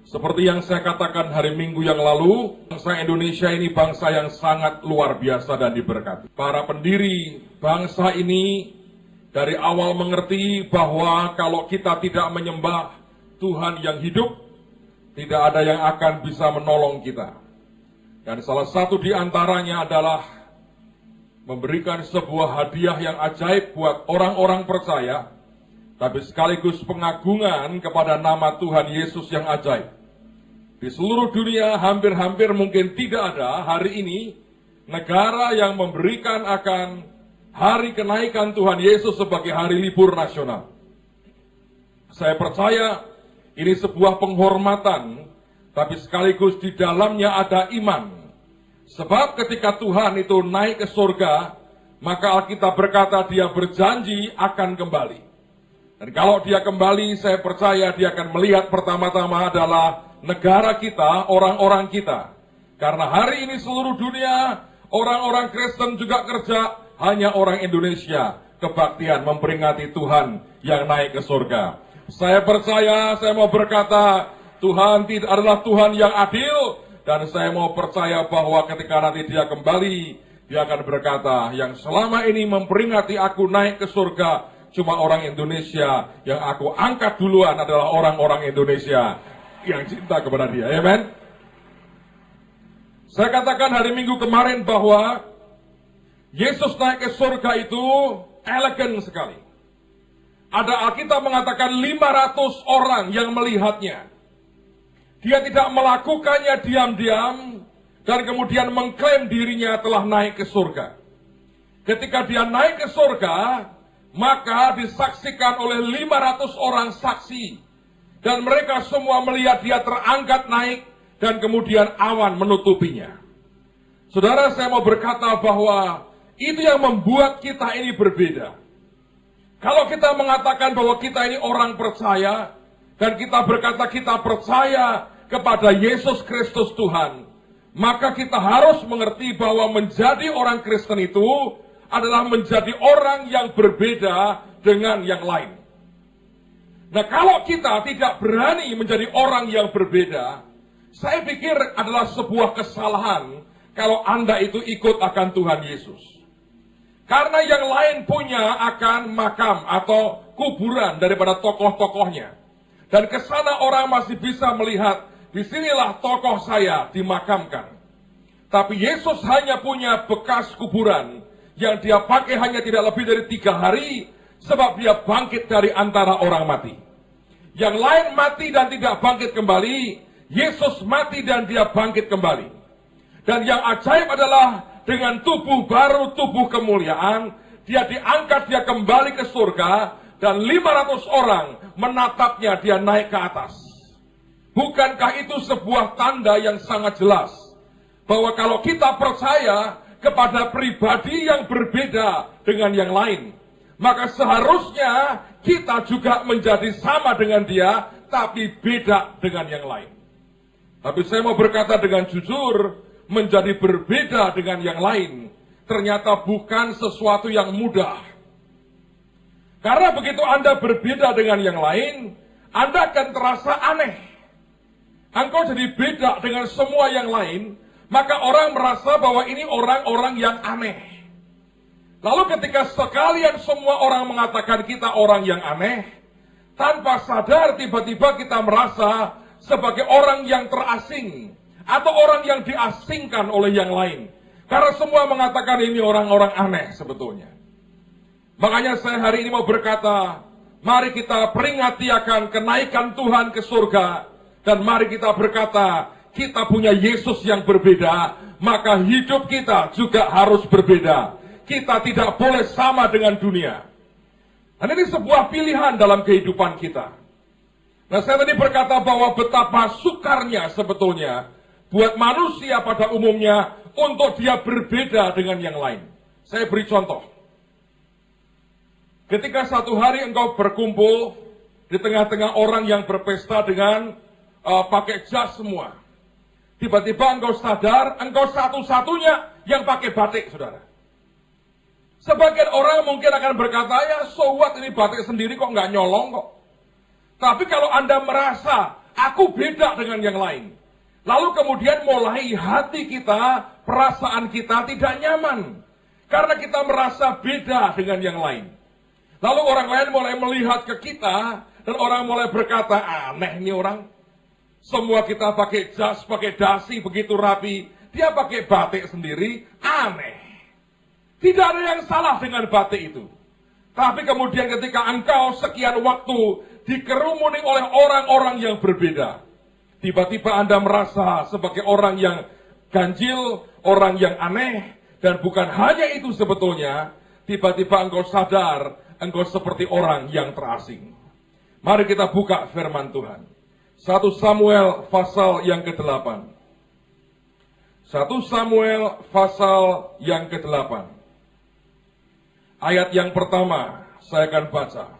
Seperti yang saya katakan hari Minggu yang lalu, bangsa Indonesia ini bangsa yang sangat luar biasa dan diberkati. Para pendiri bangsa ini dari awal mengerti bahwa kalau kita tidak menyembah Tuhan yang hidup, tidak ada yang akan bisa menolong kita. Dan salah satu di antaranya adalah memberikan sebuah hadiah yang ajaib buat orang-orang percaya, tapi sekaligus pengagungan kepada nama Tuhan Yesus yang ajaib. Di seluruh dunia hampir-hampir mungkin tidak ada hari ini negara yang memberikan akan hari kenaikan Tuhan Yesus sebagai hari libur nasional. Saya percaya ini sebuah penghormatan, tapi sekaligus di dalamnya ada iman. Sebab ketika Tuhan itu naik ke surga, maka Alkitab berkata dia berjanji akan kembali. Dan kalau dia kembali, saya percaya dia akan melihat pertama-tama adalah negara kita, orang-orang kita. Karena hari ini seluruh dunia, orang-orang Kristen juga kerja, hanya orang Indonesia kebaktian memperingati Tuhan yang naik ke surga. Saya percaya, saya mau berkata, Tuhan adalah Tuhan yang adil, dan saya mau percaya bahwa ketika nanti dia kembali, dia akan berkata, yang selama ini memperingati aku naik ke surga, cuma orang Indonesia, yang aku angkat duluan adalah orang-orang Indonesia yang cinta kepada dia. Amen. Saya katakan hari Minggu kemarin bahwa Yesus naik ke surga itu elegan sekali. Ada Alkitab mengatakan 500 orang yang melihatnya. Dia tidak melakukannya diam-diam dan kemudian mengklaim dirinya telah naik ke surga. Ketika dia naik ke surga, maka disaksikan oleh 500 orang saksi. Dan mereka semua melihat dia terangkat naik dan kemudian awan menutupinya. Saudara, saya mau berkata bahwa itu yang membuat kita ini berbeda. Kalau kita mengatakan bahwa kita ini orang percaya dan kita berkata kita percaya kepada Yesus Kristus Tuhan, maka kita harus mengerti bahwa menjadi orang Kristen itu adalah menjadi orang yang berbeda dengan yang lain. Nah, kalau kita tidak berani menjadi orang yang berbeda, saya pikir adalah sebuah kesalahan kalau Anda itu ikut akan Tuhan Yesus. Karena yang lain punya akan makam atau kuburan daripada tokoh-tokohnya. Dan ke sana orang masih bisa melihat, disinilah tokoh saya dimakamkan. Tapi Yesus hanya punya bekas kuburan yang dia pakai hanya tidak lebih dari 3 hari, sebab dia bangkit dari antara orang mati. Yang lain mati dan tidak bangkit kembali, Yesus mati dan dia bangkit kembali. Dan yang ajaib adalah dengan tubuh baru, tubuh kemuliaan, dia diangkat, dia kembali ke surga, dan 500 orang menatapnya dia naik ke atas. Bukankah itu sebuah tanda yang sangat jelas, bahwa kalau kita percaya kepada pribadi yang berbeda dengan yang lain, maka seharusnya kita juga menjadi sama dengan dia, tapi beda dengan yang lain. Tapi saya mau berkata dengan jujur, menjadi berbeda dengan yang lain, ternyata bukan sesuatu yang mudah. Karena begitu Anda berbeda dengan yang lain, Anda akan terasa aneh. Engkau jadi beda dengan semua yang lain, maka orang merasa bahwa ini orang-orang yang aneh. Lalu ketika sekalian semua orang mengatakan kita orang yang aneh, tanpa sadar tiba-tiba kita merasa sebagai orang yang terasing, atau orang yang diasingkan oleh yang lain. Karena semua mengatakan ini orang-orang aneh sebetulnya. Makanya saya hari ini mau berkata, mari kita peringati akan kenaikan Tuhan ke surga, dan mari kita berkata, kita punya Yesus yang berbeda, maka hidup kita juga harus berbeda. Kita tidak boleh sama dengan dunia. Dan ini sebuah pilihan dalam kehidupan kita. Nah, saya tadi berkata bahwa betapa sukarnya sebetulnya buat manusia pada umumnya untuk dia berbeda dengan yang lain. Saya beri contoh. Ketika satu hari engkau berkumpul di tengah-tengah orang yang berpesta dengan pakai jas semua. Tiba-tiba engkau sadar, engkau satu-satunya yang pakai batik, saudara. Sebagian orang mungkin akan berkata, ya so what, ini batik sendiri kok nggak nyolong kok. Tapi kalau Anda merasa Aku beda dengan yang lain. Lalu kemudian mulai hati kita, perasaan kita tidak nyaman. Karena kita merasa beda dengan yang lain. Lalu orang lain mulai melihat ke kita, dan orang mulai berkata, aneh nih orang. Semua kita pakai jas, pakai dasi, begitu rapi. Dia pakai batik sendiri, aneh. Tidak ada yang salah dengan batik itu. Tapi kemudian ketika engkau sekian waktu dikerumuni oleh orang-orang yang berbeda, tiba-tiba Anda merasa sebagai orang yang ganjil, orang yang aneh, dan bukan hanya itu sebetulnya, tiba-tiba engkau sadar, engkau seperti orang yang terasing. Mari kita buka firman Tuhan. 1 Samuel pasal yang ke-8. 1 Samuel pasal yang ke-8. Ayat yang pertama saya akan baca.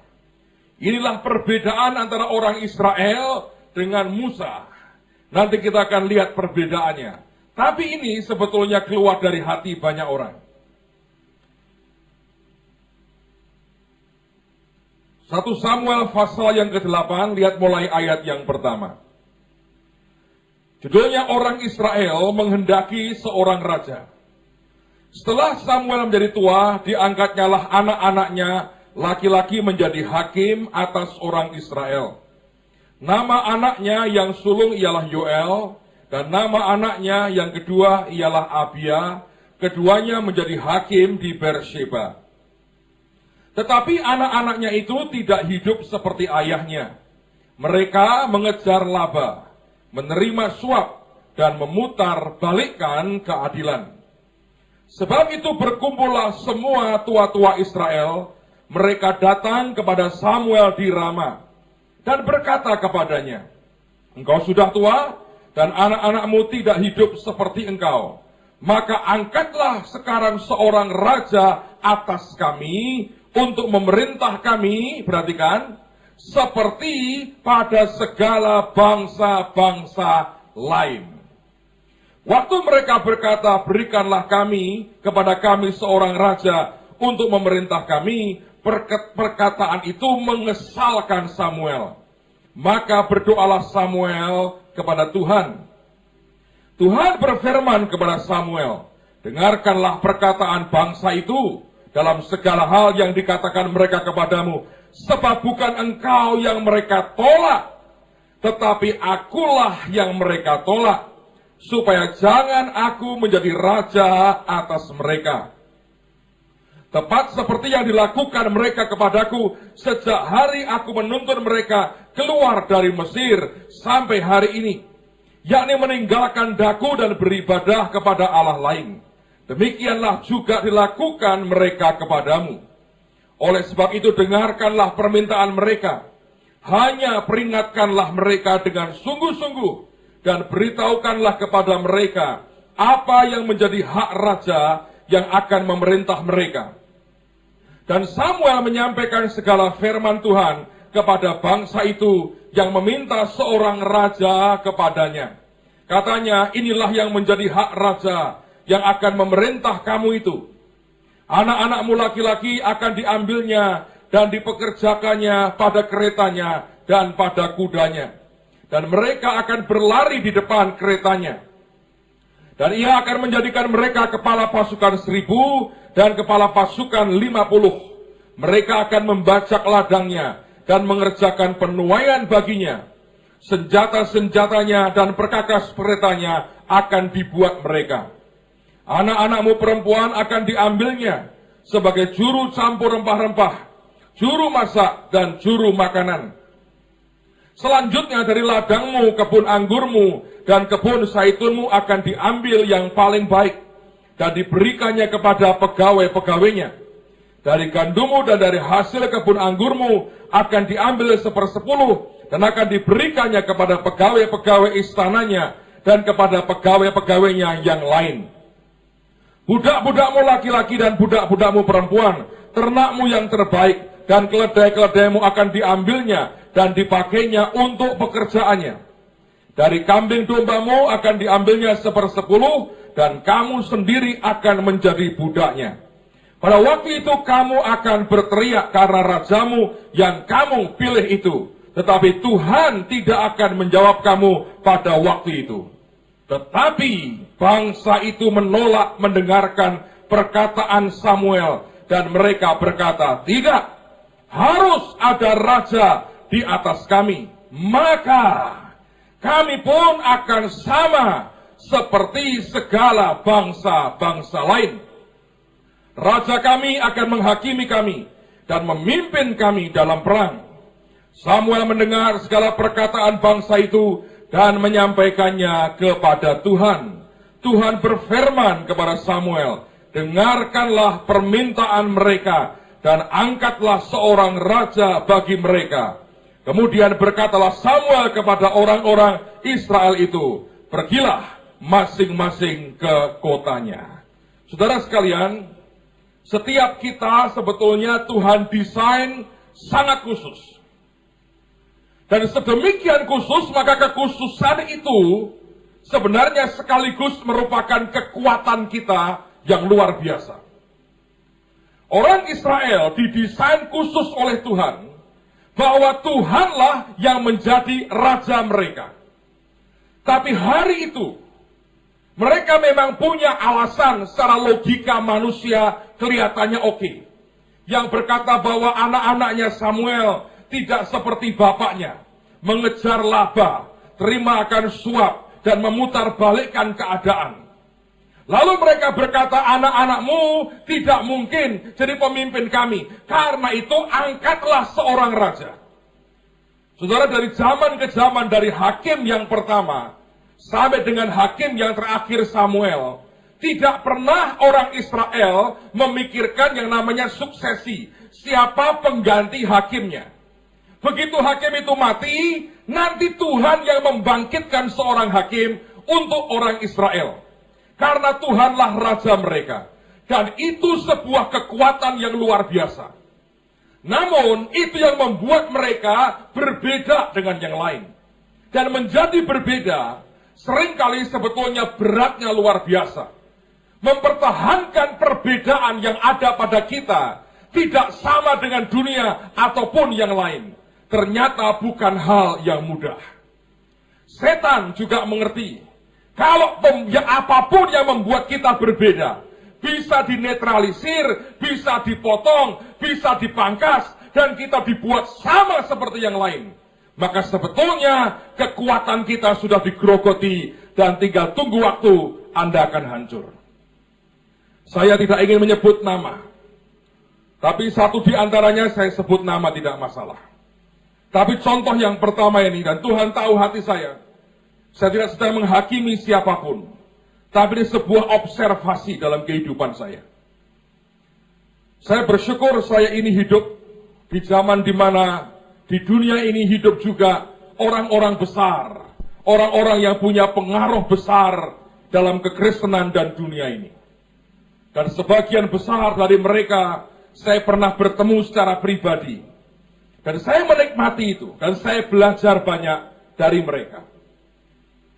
Inilah perbedaan antara orang Israel dengan Musa. Nanti kita akan lihat perbedaannya. Tapi ini sebetulnya keluar dari hati banyak orang. 1 Samuel pasal yang ke-8, lihat mulai ayat yang pertama. Judulnya orang Israel menghendaki seorang raja. Setelah Samuel menjadi tua, diangkatnya lah anak-anaknya laki-laki menjadi hakim atas orang Israel. Nama anaknya yang sulung ialah Yoel, dan nama anaknya yang kedua ialah Abia. Keduanya menjadi hakim di Beersheba. Tetapi anak-anaknya itu tidak hidup seperti ayahnya. Mereka mengejar laba, menerima suap, dan memutar balikkan keadilan. Sebab itu berkumpullah semua tua-tua Israel. Mereka datang kepada Samuel di Rama dan berkata kepadanya, engkau sudah tua dan anak-anakmu tidak hidup seperti engkau. Maka angkatlah sekarang seorang raja atas kami untuk memerintah kami, perhatikan, seperti pada segala bangsa-bangsa lain. Waktu mereka berkata, berikanlah kami kepada kami seorang raja untuk memerintah kami, perkataan itu mengesalkan Samuel. Maka berdoalah Samuel kepada Tuhan. Tuhan berfirman kepada Samuel, dengarkanlah perkataan bangsa itu dalam segala hal yang dikatakan mereka kepadamu, sebab bukan engkau yang mereka tolak, tetapi akulah yang mereka tolak, supaya jangan aku menjadi raja atas mereka. Tepat seperti yang dilakukan mereka kepadaku sejak hari aku menuntun mereka keluar dari Mesir sampai hari ini, yakni meninggalkan daku dan beribadah kepada Allah lain. Demikianlah juga dilakukan mereka kepadamu. Oleh sebab itu dengarkanlah permintaan mereka. Hanya peringatkanlah mereka dengan sungguh-sungguh dan beritahukanlah kepada mereka apa yang menjadi hak raja yang akan memerintah mereka. Dan Samuel menyampaikan segala firman Tuhan kepada bangsa itu yang meminta seorang raja kepadanya. Katanya, inilah yang menjadi hak raja yang akan memerintah kamu itu. Anak-anakmu laki-laki akan diambilnya dan dipekerjakannya pada keretanya dan pada kudanya. Dan mereka akan berlari di depan keretanya. Dan ia akan menjadikan mereka kepala pasukan 1.000 dan kepala pasukan 50. Mereka akan membajak ladangnya dan mengerjakan penuaian baginya. Senjata-senjatanya dan perkakas keretanya akan dibuat mereka. Anak-anakmu perempuan akan diambilnya sebagai juru campur rempah-rempah, juru masak, dan juru makanan. Selanjutnya dari ladangmu, kebun anggurmu, dan kebun zaitunmu akan diambil yang paling baik, dan diberikannya kepada pegawai-pegawainya. Dari gandummu dan dari hasil kebun anggurmu akan diambil 1/10, dan akan diberikannya kepada pegawai-pegawai istananya, dan kepada pegawai-pegawainya yang lain. Budak-budakmu laki-laki dan budak-budakmu perempuan, ternakmu yang terbaik, dan keledai-keledaimu akan diambilnya dan dipakainya untuk pekerjaannya. Dari kambing dombamu akan diambilnya 1/10, dan kamu sendiri akan menjadi budaknya. Pada waktu itu kamu akan berteriak karena rajamu yang kamu pilih itu. Tetapi Tuhan tidak akan menjawab kamu pada waktu itu. Tetapi bangsa itu menolak mendengarkan perkataan Samuel. Dan mereka berkata, tidak, harus ada raja di atas kami. Maka kami pun akan sama seperti segala bangsa-bangsa lain. Raja kami akan menghakimi kami dan memimpin kami dalam perang. Samuel mendengar segala perkataan bangsa itu dan menyampaikannya kepada Tuhan. Tuhan berfirman kepada Samuel, dengarkanlah permintaan mereka dan angkatlah seorang raja bagi mereka. Kemudian berkatalah Samuel kepada orang-orang Israel itu, pergilah masing-masing ke kotanya. Saudara sekalian, setiap kita sebetulnya Tuhan desain sangat khusus. Dan sedemikian khusus, maka kekhususan itu sebenarnya sekaligus merupakan kekuatan kita yang luar biasa. Orang Israel didesain khusus oleh Tuhan, bahwa Tuhanlah yang menjadi raja mereka. Tapi hari itu, mereka memang punya alasan secara logika manusia kelihatannya oke. Yang berkata bahwa anak-anaknya Samuel tidak seperti bapaknya, mengejar laba, terima akan suap, dan memutarbalikkan keadaan. Lalu mereka berkata, anak-anakmu tidak mungkin jadi pemimpin kami. Karena itu angkatlah seorang raja. Saudara, dari zaman ke zaman, dari hakim yang pertama sampai dengan hakim yang terakhir Samuel, tidak pernah orang Israel memikirkan yang namanya suksesi. Siapa pengganti hakimnya. Begitu hakim itu mati, nanti Tuhan yang membangkitkan seorang hakim untuk orang Israel. Karena Tuhanlah raja mereka. Dan itu sebuah kekuatan yang luar biasa. Namun, itu yang membuat mereka berbeda dengan yang lain. Dan menjadi berbeda, seringkali sebetulnya beratnya luar biasa. Mempertahankan perbedaan yang ada pada kita, tidak sama dengan dunia ataupun yang lain. Ternyata bukan hal yang mudah. Setan juga mengerti. Kalau apapun yang membuat kita berbeda, bisa dinetralisir, bisa dipotong, bisa dipangkas, dan kita dibuat sama seperti yang lain. Maka sebetulnya kekuatan kita sudah digerogoti, dan tinggal tunggu waktu Anda akan hancur. Saya tidak ingin menyebut nama, tapi satu di antaranya saya sebut nama tidak masalah. Tapi contoh yang pertama ini, dan Tuhan tahu hati saya tidak sedang menghakimi siapapun. Tapi ini sebuah observasi dalam kehidupan saya. Saya bersyukur saya ini hidup di zaman di mana di dunia ini hidup juga orang-orang besar. Orang-orang yang punya pengaruh besar dalam kekristenan dan dunia ini. Dan sebagian besar dari mereka saya pernah bertemu secara pribadi. Dan saya menikmati itu. Dan saya belajar banyak dari mereka.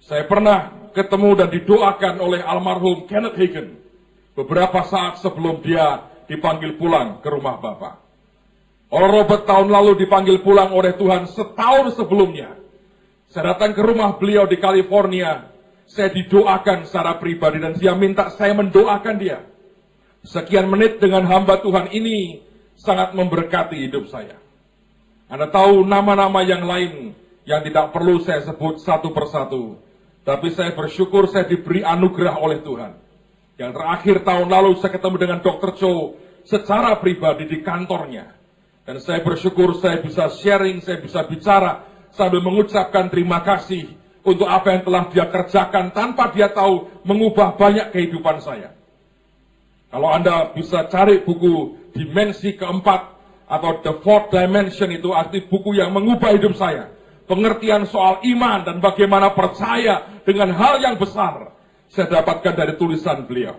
Saya pernah ketemu dan didoakan oleh almarhum Kenneth Hagin beberapa saat sebelum dia dipanggil pulang ke rumah Bapa. Oral Robert tahun lalu dipanggil pulang oleh Tuhan setahun sebelumnya. Saya datang ke rumah beliau di California. Saya didoakan secara pribadi dan dia minta saya mendoakan dia. Sekian menit dengan hamba Tuhan ini sangat memberkati hidup saya. Anda tahu nama-nama yang lain yang tidak perlu saya sebut satu persatu. Tapi saya bersyukur saya diberi anugerah oleh Tuhan. Yang terakhir tahun lalu saya ketemu dengan Dr. Cho secara pribadi di kantornya. Dan saya bersyukur saya bisa sharing, saya bisa bicara sambil mengucapkan terima kasih untuk apa yang telah dia kerjakan tanpa dia tahu mengubah banyak kehidupan saya. Kalau Anda bisa cari buku Dimensi Keempat atau The Fourth Dimension, itu arti buku yang mengubah hidup saya. Pengertian soal iman dan bagaimana percaya dengan hal yang besar saya dapatkan dari tulisan beliau.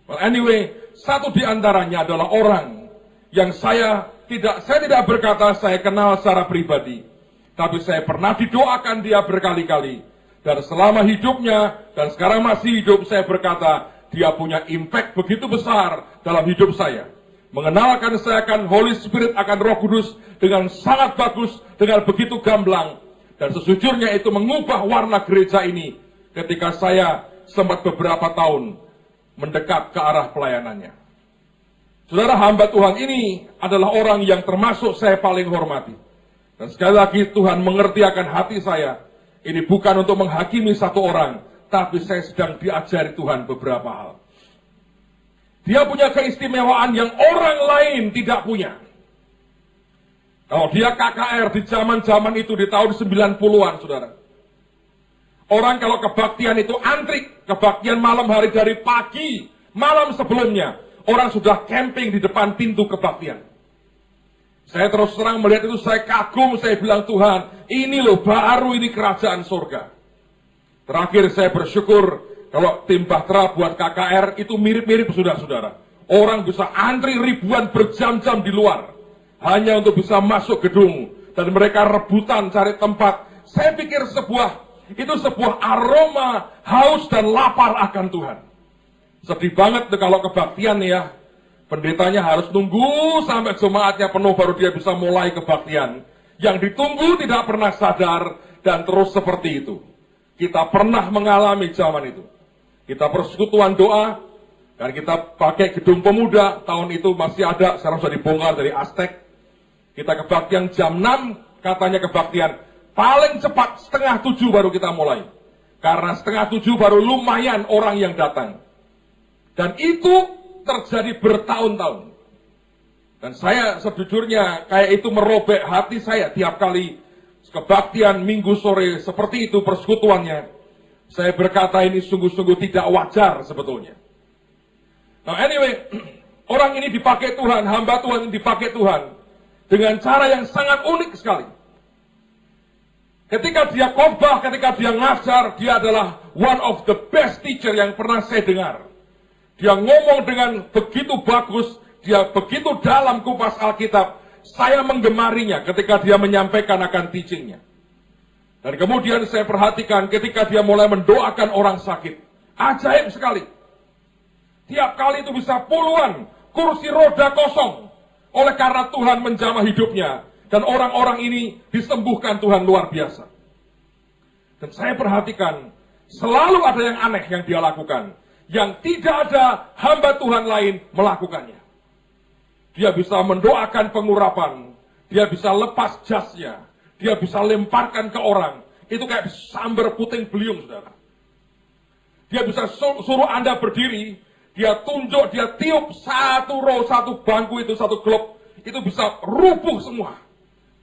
Well, anyway, satu di antaranya adalah orang yang saya tidak berkata saya kenal secara pribadi, tapi saya pernah didoakan dia berkali-kali. Dan selama hidupnya dan sekarang masih hidup, saya berkata dia punya impact begitu besar dalam hidup saya. mengenalkan saya akan Holy Spirit, akan Roh Kudus dengan sangat bagus, dengan begitu gamblang. Dan sejujurnya itu mengubah warna gereja ini ketika saya sempat beberapa tahun mendekat ke arah pelayanannya. Saudara, hamba Tuhan ini adalah orang yang termasuk saya paling hormati. Dan sekali lagi Tuhan mengerti akan hati saya. Ini bukan untuk menghakimi satu orang, tapi saya sedang diajari Tuhan beberapa hal. Dia punya keistimewaan yang orang lain tidak punya. Kalau dia KKR di zaman-zaman itu di tahun 90-an, saudara. Orang kalau kebaktian itu antri, kebaktian malam hari dari pagi, malam sebelumnya, orang sudah camping di depan pintu kebaktian. Saya terus terang melihat itu, saya kagum, saya bilang, Tuhan, ini loh baru ini kerajaan surga. Terakhir saya bersyukur, kalau tim Bahtera buat KKR itu mirip-mirip saudara-saudara. Orang bisa antri ribuan berjam-jam di luar, hanya untuk bisa masuk gedung. Dan mereka rebutan cari tempat. Saya pikir itu sebuah aroma haus dan lapar akan Tuhan. Sedih banget tuh kalau kebaktian ya. Pendetanya harus nunggu sampai jemaatnya penuh baru dia bisa mulai kebaktian. Yang ditunggu tidak pernah sadar dan terus seperti itu. Kita pernah mengalami zaman itu. Kita persekutuan doa dan kita pakai gedung pemuda. Tahun itu masih ada, sekarang sudah dibongkar dari Aztek. Kita kebaktian jam 6, katanya kebaktian. Paling cepat 6:30 baru kita mulai. Karena 6:30 baru lumayan orang yang datang. Dan itu terjadi bertahun-tahun. Dan saya sejujurnya kayak itu merobek hati saya tiap kali kebaktian minggu sore seperti itu persekutuannya. Saya berkata ini sungguh-sungguh tidak wajar sebetulnya. Nah anyway, orang ini dipakai Tuhan, hamba Tuhan ini dipakai Tuhan dengan cara yang sangat unik sekali. Ketika dia khotbah, ketika dia ngajar, dia adalah one of the best teacher yang pernah saya dengar. Dia ngomong dengan begitu bagus, dia begitu dalam kupas Alkitab. Saya menggemarinya ketika dia menyampaikan akan teachingnya. Dan kemudian saya perhatikan ketika dia mulai mendoakan orang sakit. Ajaib sekali. Tiap kali itu bisa puluhan kursi roda kosong. Oleh karena Tuhan menjamah hidupnya. Dan orang-orang ini disembuhkan Tuhan luar biasa. Dan saya perhatikan selalu ada yang aneh yang dia lakukan. Yang tidak ada hamba Tuhan lain melakukannya. Dia bisa mendoakan pengurapan. Dia bisa lepas jasnya. Dia bisa lemparkan ke orang. Itu kayak sambar puting beliung, saudara. Dia bisa suruh Anda berdiri. Dia tunjuk, dia tiup satu row, satu bangku itu, satu klub. Itu bisa rubuh semua.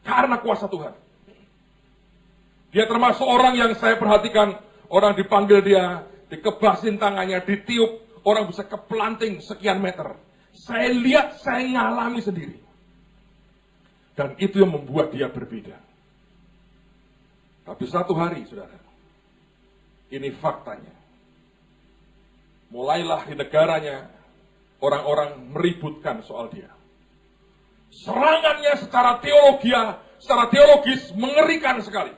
Karena kuasa Tuhan. Dia termasuk orang yang saya perhatikan. Orang dipanggil dia, dikebasin tangannya, ditiup. Orang bisa keplanting sekian meter. Saya lihat, saya ngalami sendiri. Dan itu yang membuat dia berbeda. Tapi satu hari, saudara, ini faktanya. Mulailah di negaranya, orang-orang meributkan soal dia. Serangannya secara teologis mengerikan sekali.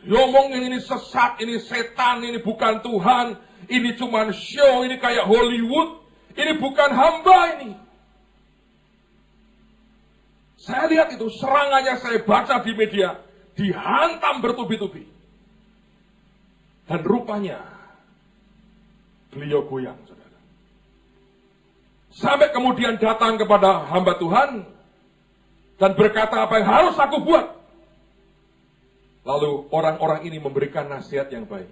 Dia ngomongin ini sesat, ini setan, ini bukan Tuhan, ini cuma show, ini kayak Hollywood, ini bukan hamba ini. Saya lihat itu, serangannya saya baca di media, dihantam bertubi-tubi. Dan rupanya, beliau goyang, saudara. Sampai kemudian datang kepada hamba Tuhan, dan berkata apa yang harus aku buat. Lalu orang-orang ini memberikan nasihat yang baik.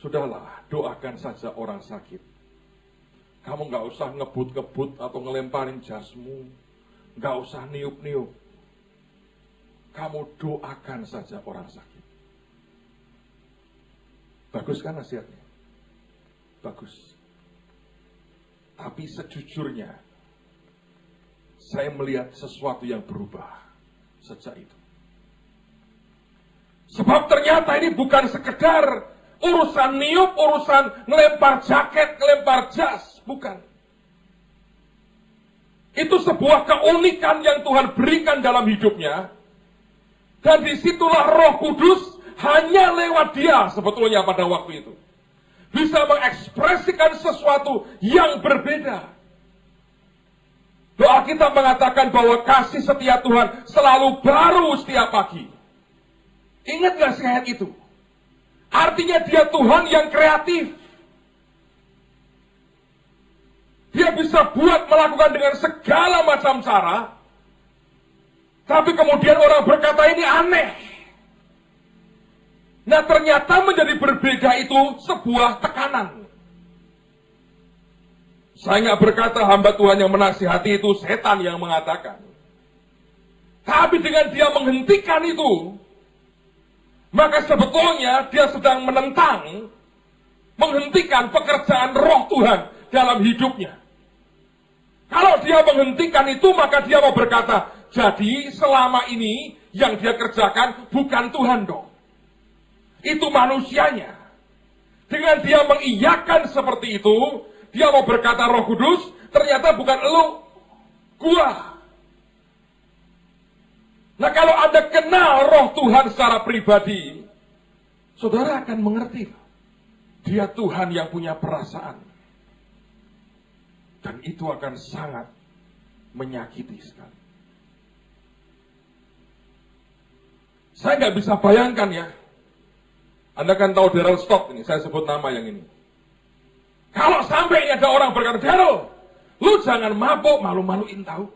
Sudahlah, doakan saja orang sakit. Kamu gak usah ngebut-ngebut atau ngelemparin jasmu. Gak usah niup-niup. Kamu doakan saja orang sakit. Bagus kan nasihatnya? Bagus. Tapi sejujurnya, saya melihat sesuatu yang berubah sejak itu. Sebab ternyata ini bukan sekedar urusan niup, urusan ngelempar jaket, ngelempar jas. Bukan. Itu sebuah keunikan yang Tuhan berikan dalam hidupnya. Dan disitulah Roh Kudus hanya lewat dia sebetulnya pada waktu itu. Bisa mengekspresikan sesuatu yang berbeda. Doa kita mengatakan bahwa kasih setia Tuhan selalu baru setiap pagi. Ingat gak sih ayat itu? Artinya dia Tuhan yang kreatif. Dia bisa melakukan dengan segala macam cara. Tapi kemudian orang berkata ini aneh. Nah ternyata menjadi berbeda itu sebuah tekanan. Saya nggak berkata hamba Tuhan yang menasihati itu setan yang mengatakan. Tapi dengan dia menghentikan itu, maka sebetulnya dia sedang menentang, menghentikan pekerjaan roh Tuhan dalam hidupnya. Kalau dia menghentikan itu, maka dia mau berkata, jadi selama ini yang dia kerjakan bukan Tuhan dong. Itu manusianya. Dengan dia mengiyakan seperti itu, dia mau berkata Roh Kudus, ternyata bukan elu, gua. Nah kalau Anda kenal roh Tuhan secara pribadi, saudara akan mengerti. Dia Tuhan yang punya perasaan. Dan itu akan sangat menyakiti sekali. Saya nggak bisa bayangkan ya. Anda kan tahu Daryl Stott ini, saya sebut nama yang ini. Kalau sampai ada orang berkata, Daryl, lu jangan mabuk, malu-maluin tahu.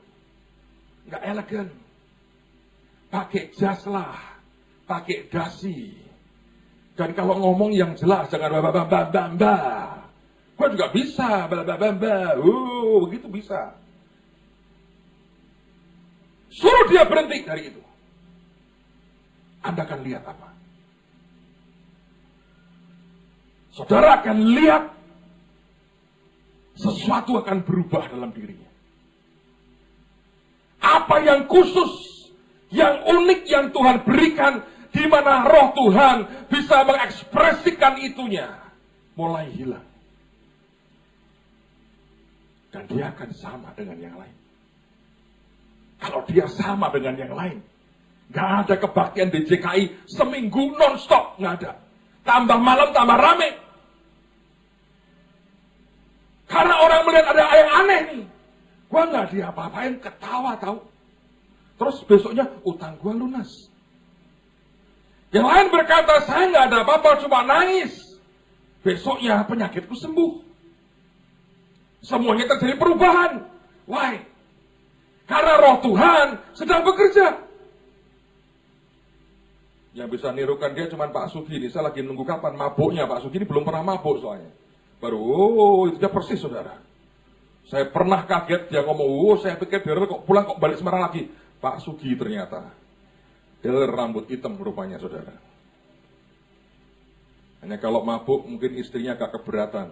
Nggak elegan. Pakai jas lah, pakai dasi. Dan kalau ngomong yang jelas, jangan bamba. Gue juga bisa, bamba. Begitu bisa. Suruh dia berhenti dari itu. Anda akan lihat apa? Saudara akan lihat sesuatu akan berubah dalam dirinya. Apa yang khusus, yang unik yang Tuhan berikan, di mana roh Tuhan bisa mengekspresikan itunya, mulai hilang. Dan dia akan sama dengan yang lain. Kalau dia sama dengan yang lain, gak ada kebaktian di JKI seminggu non-stop, gak ada. Tambah malam, tambah rame. Karena orang melihat ada yang aneh nih. Gua gak diapa-apain, ketawa tahu. Terus besoknya utang gua lunas. Yang lain berkata, saya gak ada apa-apa, cuma nangis. Besoknya penyakitku sembuh. Semuanya terjadi perubahan. Why? Karena roh Tuhan sedang bekerja. Yang bisa nirukan dia cuma Pak Sugi ini. Saya lagi nunggu kapan mabuknya. Pak Sugi ini belum pernah mabuk soalnya. Baru, itu dia persis saudara. Saya pernah kaget dia ngomong, saya pikir dia kok pulang kok balik Semarang lagi. Pak Sugi ternyata. Dia rambut hitam rupanya saudara. Hanya kalau mabuk mungkin istrinya agak keberatan.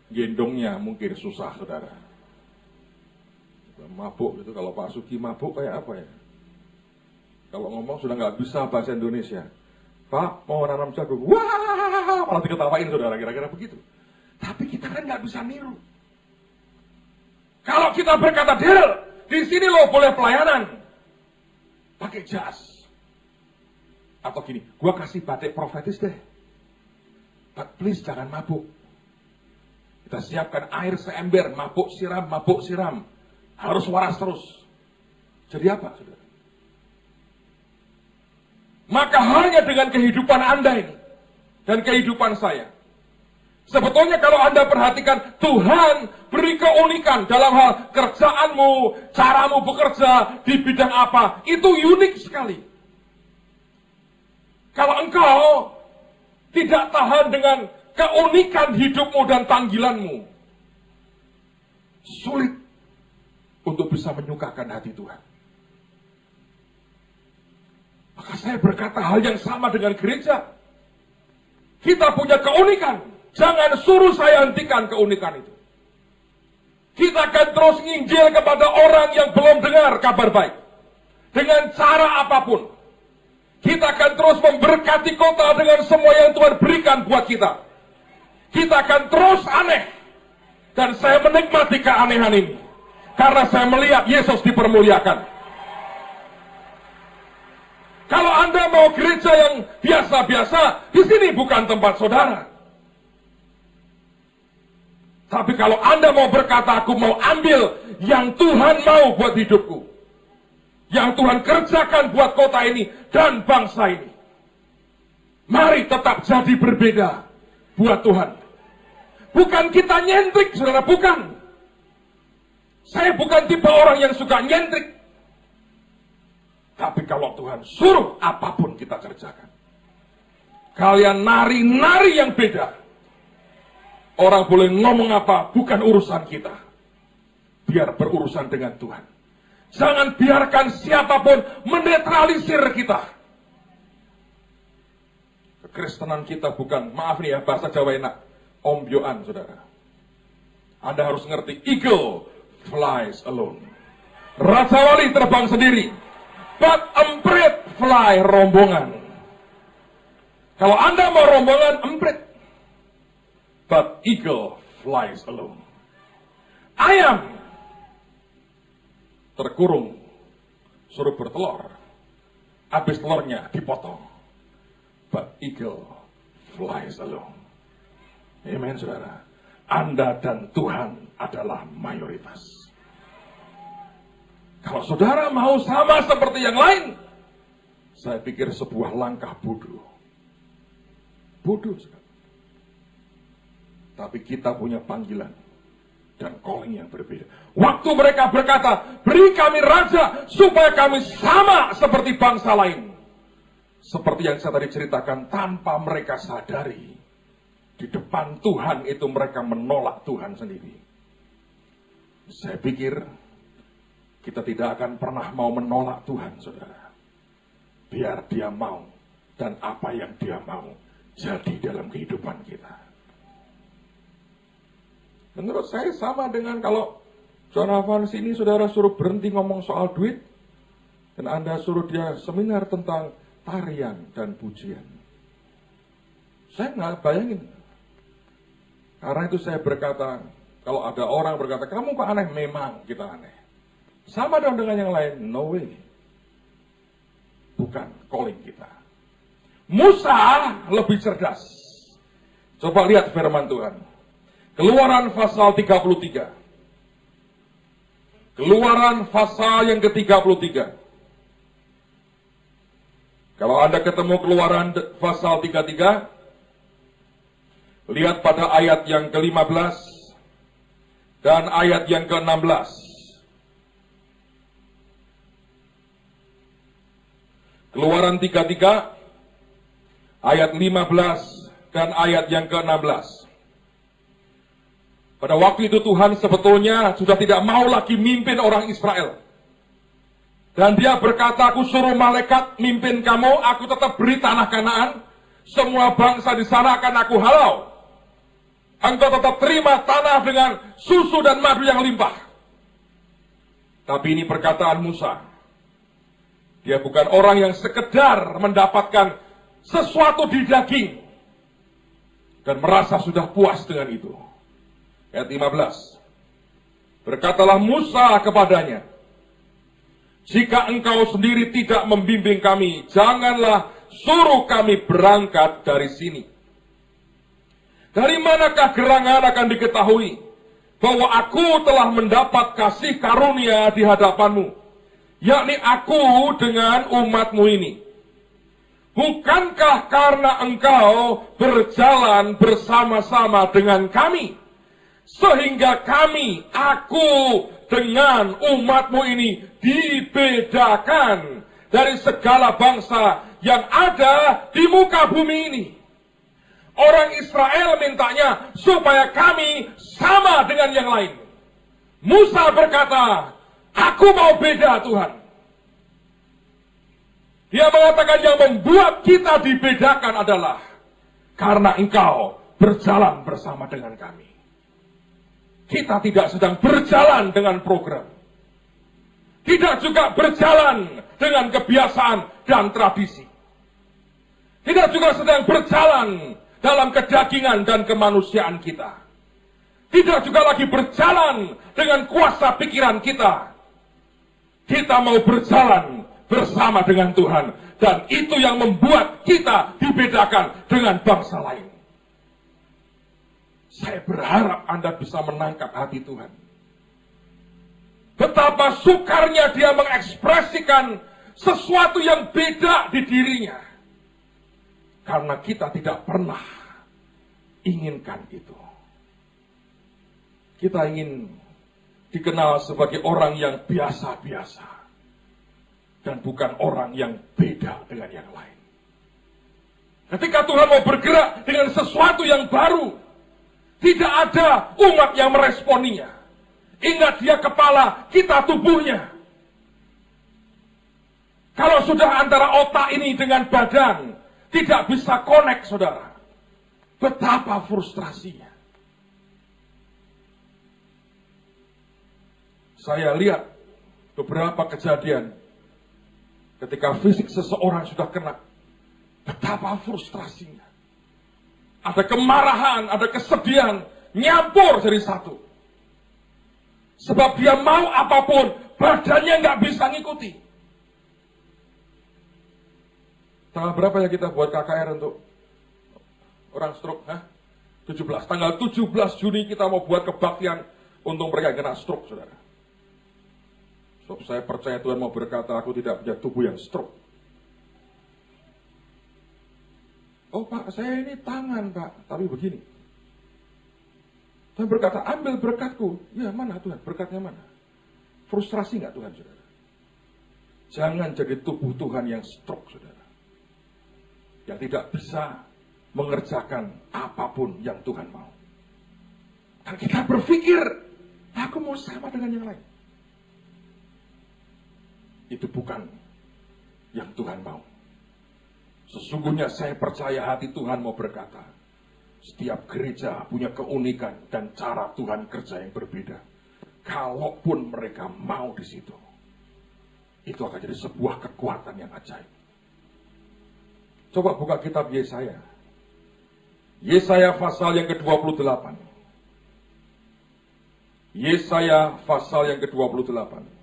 Gendongnya mungkin susah saudara. Mabuk itu kalau Pak Sugi mabuk kayak apa ya? Kalau ngomong sudah nggak bisa bahasa Indonesia. Pak mau nanam jagung. Wah, malah diketawain saudara, kira-kira begitu. Tapi kita kan nggak bisa niru. Kalau kita berkata, Daryl, di sini lo boleh pelayanan. Pakai jas. Atau gini, gua kasih batik profetis deh. But please jangan mabuk. Kita siapkan air seember, mabuk siram. Harus waras terus. Jadi apa, saudara? Maka halnya dengan kehidupan Anda ini. Dan kehidupan saya. Sebetulnya kalau Anda perhatikan, Tuhan beri keunikan dalam hal kerjaanmu, caramu bekerja, di bidang apa. Itu unik sekali. Kalau engkau tidak tahan dengan keunikan hidupmu dan panggilanmu, sulit untuk bisa menyukakan hati Tuhan. Maka saya berkata hal yang sama dengan gereja. Kita punya keunikan. Jangan suruh saya hentikan keunikan itu. Kita akan terus nginjil kepada orang yang belum dengar kabar baik. Dengan cara apapun. Kita akan terus memberkati kota dengan semua yang Tuhan berikan buat kita. Kita akan terus aneh. Dan saya menikmati keanehan ini. Karena saya melihat Yesus dipermuliakan. Kalau Anda mau gereja yang biasa-biasa, di sini bukan tempat saudara. Tapi kalau Anda mau berkata, aku mau ambil yang Tuhan mau buat hidupku. Yang Tuhan kerjakan buat kota ini dan bangsa ini. Mari tetap jadi berbeda buat Tuhan. Bukan kita nyentrik, saudara, bukan. Saya bukan tipe orang yang suka nyentrik. Tapi kalau Tuhan suruh, apapun kita kerjakan. Kalian nari-nari yang beda. Orang boleh ngomong apa, bukan urusan kita. Biar berurusan dengan Tuhan. Jangan biarkan siapapun menetralisir kita. Kekristenan kita bukan, maaf nih ya, bahasa Jawa enak, ombyoan, saudara. Anda harus ngerti, eagle flies alone. Raja Wali terbang sendiri, but emprit fly rombongan. Kalau Anda mau rombongan, emprit. But eagle flies alone. Ayam terkurung, suruh bertelur. Habis telurnya dipotong. But eagle flies alone. Amen, saudara. Anda dan Tuhan adalah mayoritas. Kalau saudara mau sama seperti yang lain, saya pikir sebuah langkah bodoh. Bodoh sekali. Tapi kita punya panggilan dan calling yang berbeda. Waktu mereka berkata, beri kami raja supaya kami sama seperti bangsa lain. Seperti yang saya tadi ceritakan, tanpa mereka sadari, di depan Tuhan itu mereka menolak Tuhan sendiri. Saya pikir kita tidak akan pernah mau menolak Tuhan, saudara. Biar dia mau, dan apa yang dia mau jadi dalam kehidupan kita. Menurut saya sama dengan kalau John Evans ini saudara suruh berhenti ngomong soal duit, dan Anda suruh dia seminar tentang tarian dan pujian. Saya nggak bayangin. Karena itu saya berkata, kalau ada orang berkata, kamu kok aneh? Memang kita aneh. Sama dong dengan yang lain. No way. Bukan calling kita. Musa lebih cerdas. Coba lihat firman Tuhan. Keluaran pasal 33. Keluaran pasal yang ke-33. Kalau Anda ketemu Keluaran pasal 33, lihat pada ayat yang ke-15 dan ayat yang ke-16. Keluaran 33, ayat 15 dan ayat yang ke-16. Pada waktu itu Tuhan sebetulnya sudah tidak mau lagi mimpin orang Israel. Dan dia berkata, aku suruh malaikat mimpin kamu, aku tetap beri tanah Kanaan. Semua bangsa di sana akan aku halau. Engkau tetap terima tanah dengan susu dan madu yang limpah. Tapi ini perkataan Musa. Dia bukan orang yang sekedar mendapatkan sesuatu di daging. Dan merasa sudah puas dengan itu. Ayat 15. Berkatalah Musa kepadanya, jika engkau sendiri tidak membimbing kami, janganlah suruh kami berangkat dari sini. Dari manakah gerangan akan diketahui bahwa aku telah mendapat kasih karunia di hadapanmu, yakni aku dengan umatmu ini? Bukankah karena engkau berjalan bersama-sama dengan kami, sehingga kami, aku dengan umatmu ini dibedakan dari segala bangsa yang ada di muka bumi ini? Orang Israel mintanya supaya kami sama dengan yang lain. Musa berkata, aku mau beda Tuhan. Dia mengatakan yang membuat kita dibedakan adalah karena engkau berjalan bersama dengan kami. Kita tidak sedang berjalan dengan program. Tidak juga berjalan dengan kebiasaan dan tradisi. Tidak juga sedang berjalan dalam kedagingan dan kemanusiaan kita. Tidak juga lagi berjalan dengan kuasa pikiran kita. Kita mau berjalan bersama dengan Tuhan. Dan itu yang membuat kita dibedakan dengan bangsa lain. Saya berharap Anda bisa menangkap hati Tuhan. Betapa sukarnya dia mengekspresikan sesuatu yang beda di dirinya. Karena kita tidak pernah inginkan itu. Kita ingin dikenal sebagai orang yang biasa-biasa. Dan bukan orang yang beda dengan yang lain. Ketika Tuhan mau bergerak dengan sesuatu yang baru, tidak ada umat yang meresponinya. Ingat, dia kepala, kita tubuhnya. Kalau sudah antara otak ini dengan badan tidak bisa connect, saudara, betapa frustrasinya. Saya lihat beberapa kejadian ketika fisik seseorang sudah kena, betapa frustrasinya. Ada kemarahan, ada kesedihan, nyampur jadi satu. Sebab dia mau apapun, badannya nggak bisa ngikuti. Tanggal berapa ya kita buat KKR untuk orang stroke? 17. Tanggal 17 Juni kita mau buat kebaktian untuk mereka yang kena stroke, saudara. So, saya percaya Tuhan mau berkata, aku tidak punya tubuh yang stroke. Oh Pak, saya ini tangan Pak, tapi begini. Tuhan berkata, ambil berkatku. Ya mana Tuhan, berkatnya mana? Frustrasi nggak Tuhan, saudara? Jangan jadi tubuh Tuhan yang stroke, saudara. Yang tidak bisa mengerjakan apapun yang Tuhan mau. Dan kita berpikir, aku mau sama dengan yang lain. Itu bukan yang Tuhan mau. Sesungguhnya saya percaya hati Tuhan mau berkata, setiap gereja punya keunikan dan cara Tuhan kerja yang berbeda. Kalaupun mereka mau di situ, itu akan jadi sebuah kekuatan yang ajaib. Coba buka kitab Yesaya. Yesaya pasal yang ke-28. Yesaya pasal yang ke-28.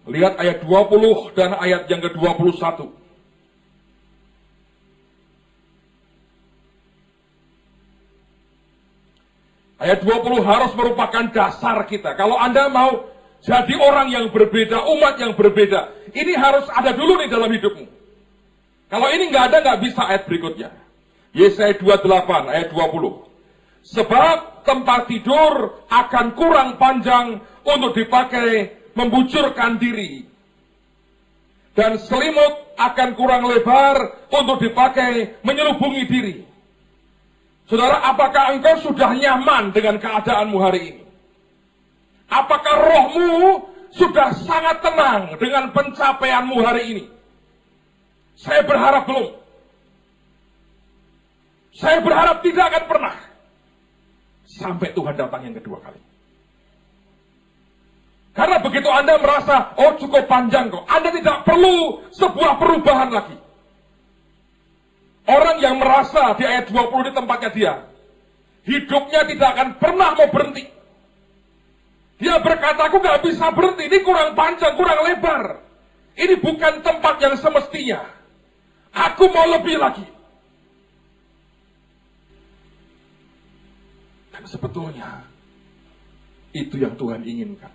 Lihat ayat 20 dan ayat yang ke-21. Ayat 20 harus merupakan dasar kita. Kalau Anda mau jadi orang yang berbeda, umat yang berbeda, ini harus ada dulu nih dalam hidupmu. Kalau ini nggak ada, nggak bisa ayat berikutnya. Yesaya 28 ayat 20. Sebab tempat tidur akan kurang panjang untuk dipakai membujurkan diri. Dan selimut akan kurang lebar untuk dipakai menyelubungi diri. Saudara, apakah engkau sudah nyaman dengan keadaanmu hari ini? Apakah rohmu sudah sangat tenang dengan pencapaianmu hari ini? Saya berharap belum. Saya berharap tidak akan pernah. Sampai Tuhan datang yang kedua kali. Karena begitu Anda merasa, oh cukup panjang kok, Anda tidak perlu sebuah perubahan lagi. Orang yang merasa di ayat 20 di tempatnya dia, hidupnya tidak akan pernah mau berhenti. Dia berkata, aku gak bisa berhenti, ini kurang panjang, kurang lebar. Ini bukan tempat yang semestinya. Aku mau lebih lagi. Dan sebetulnya, itu yang Tuhan inginkan.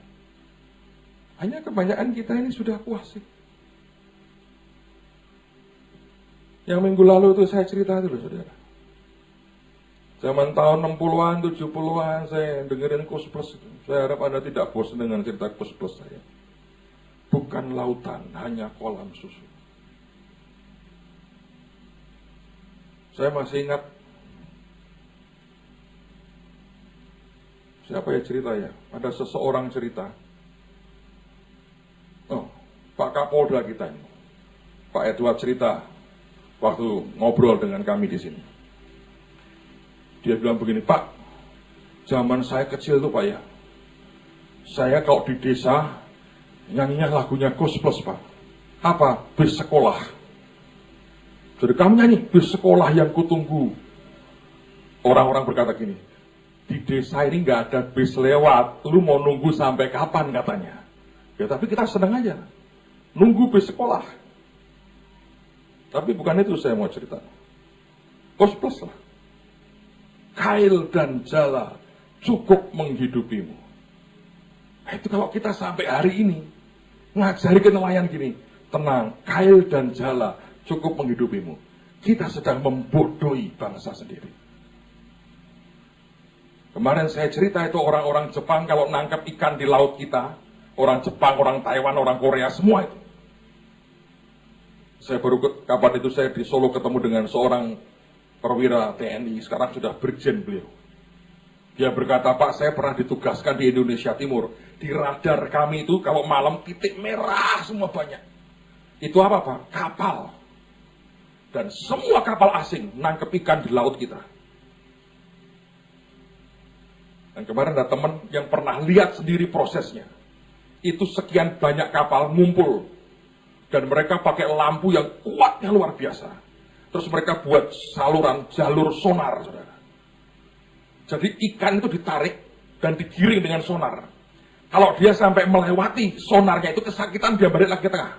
Hanya kebanyakan kita ini sudah puas sih. Yang minggu lalu itu saya cerita dulu, saudara. Zaman tahun 60-an, 70-an saya dengerin Kus Plus. Saya harap Anda tidak bosan dengan cerita Kus Plus saya. Bukan lautan, hanya kolam susu. Saya masih ingat. Siapa ya cerita ya? Ada seseorang cerita. Oh, Pak Kapolda kita ini, Pak Edward cerita waktu ngobrol dengan kami di sini. Dia bilang begini, Pak, zaman saya kecil tuh Pak ya, saya kalau di desa nyanyinya lagunya Kus Plus Pak. Apa? Bis sekolah. Jadi kami nyanyi bis sekolah yang kutunggu. Orang-orang berkata gini, di desa ini nggak ada bis lewat, lu mau nunggu sampai kapan katanya. Ya tapi kita senang aja, nunggu bis sekolah. Tapi bukan itu saya mau cerita. plus lah. Kail dan jala cukup menghidupimu. Nah, itu kalau kita sampai hari ini ngajari ke nelayan gini, tenang, kail dan jala cukup menghidupimu. Kita sedang membodohi bangsa sendiri. Kemarin saya cerita itu orang-orang Jepang kalau nangkap ikan di laut kita, orang Jepang, orang Taiwan, orang Korea, semua itu. Saya baru kapan itu saya di Solo ketemu dengan seorang perwira TNI, sekarang sudah brigjen beliau. Dia berkata, Pak, saya pernah ditugaskan di Indonesia Timur. Di radar kami itu kalau malam titik merah semua banyak. Itu apa, Pak? Kapal. Dan semua kapal asing nangkep ikan di laut kita. Dan kemarin ada teman yang pernah lihat sendiri prosesnya. Itu sekian banyak kapal ngumpul. Dan mereka pakai lampu yang kuatnya luar biasa. Terus mereka buat saluran, jalur sonar, saudara. Jadi ikan itu ditarik dan digiring dengan sonar. Kalau dia sampai melewati sonarnya itu kesakitan, dia balik lagi ke tengah.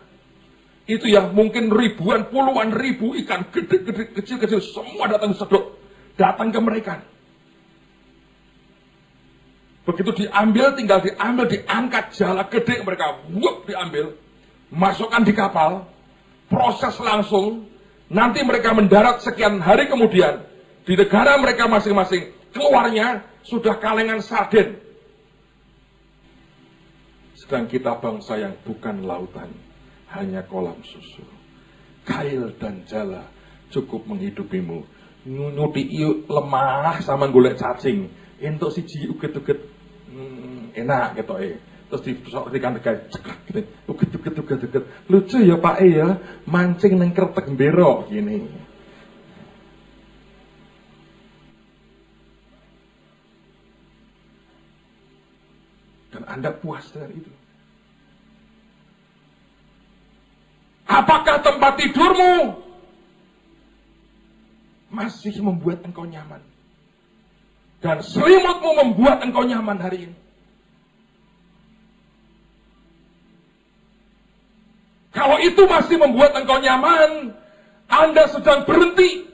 Itu yang mungkin ribuan, puluhan ribu ikan gede-gede, kecil-kecil, semua datang sedot. Datang ke mereka. Begitu diambil, tinggal diambil, diangkat jala gede mereka, wup, diambil, masukkan di kapal, proses langsung, nanti mereka mendarat sekian hari kemudian, di negara mereka masing-masing, keluarnya sudah kalengan sarden. Sedang kita bangsa yang bukan lautan, hanya kolam susu. Kail dan jala cukup menghidupimu. Nyuti lemah sama golek cacing. Entuk siji uget-uget enak gitu Terus dikan ceklak gitu. Uget. Lucu ya Pak ya, mancing nang kretek berok gini. Dan Anda puas dengan itu. Apakah tempat tidurmu masih membuat engkau nyaman? Dan selimutmu membuat engkau nyaman hari ini. Kalau itu masih membuat engkau nyaman, Anda sedang berhenti.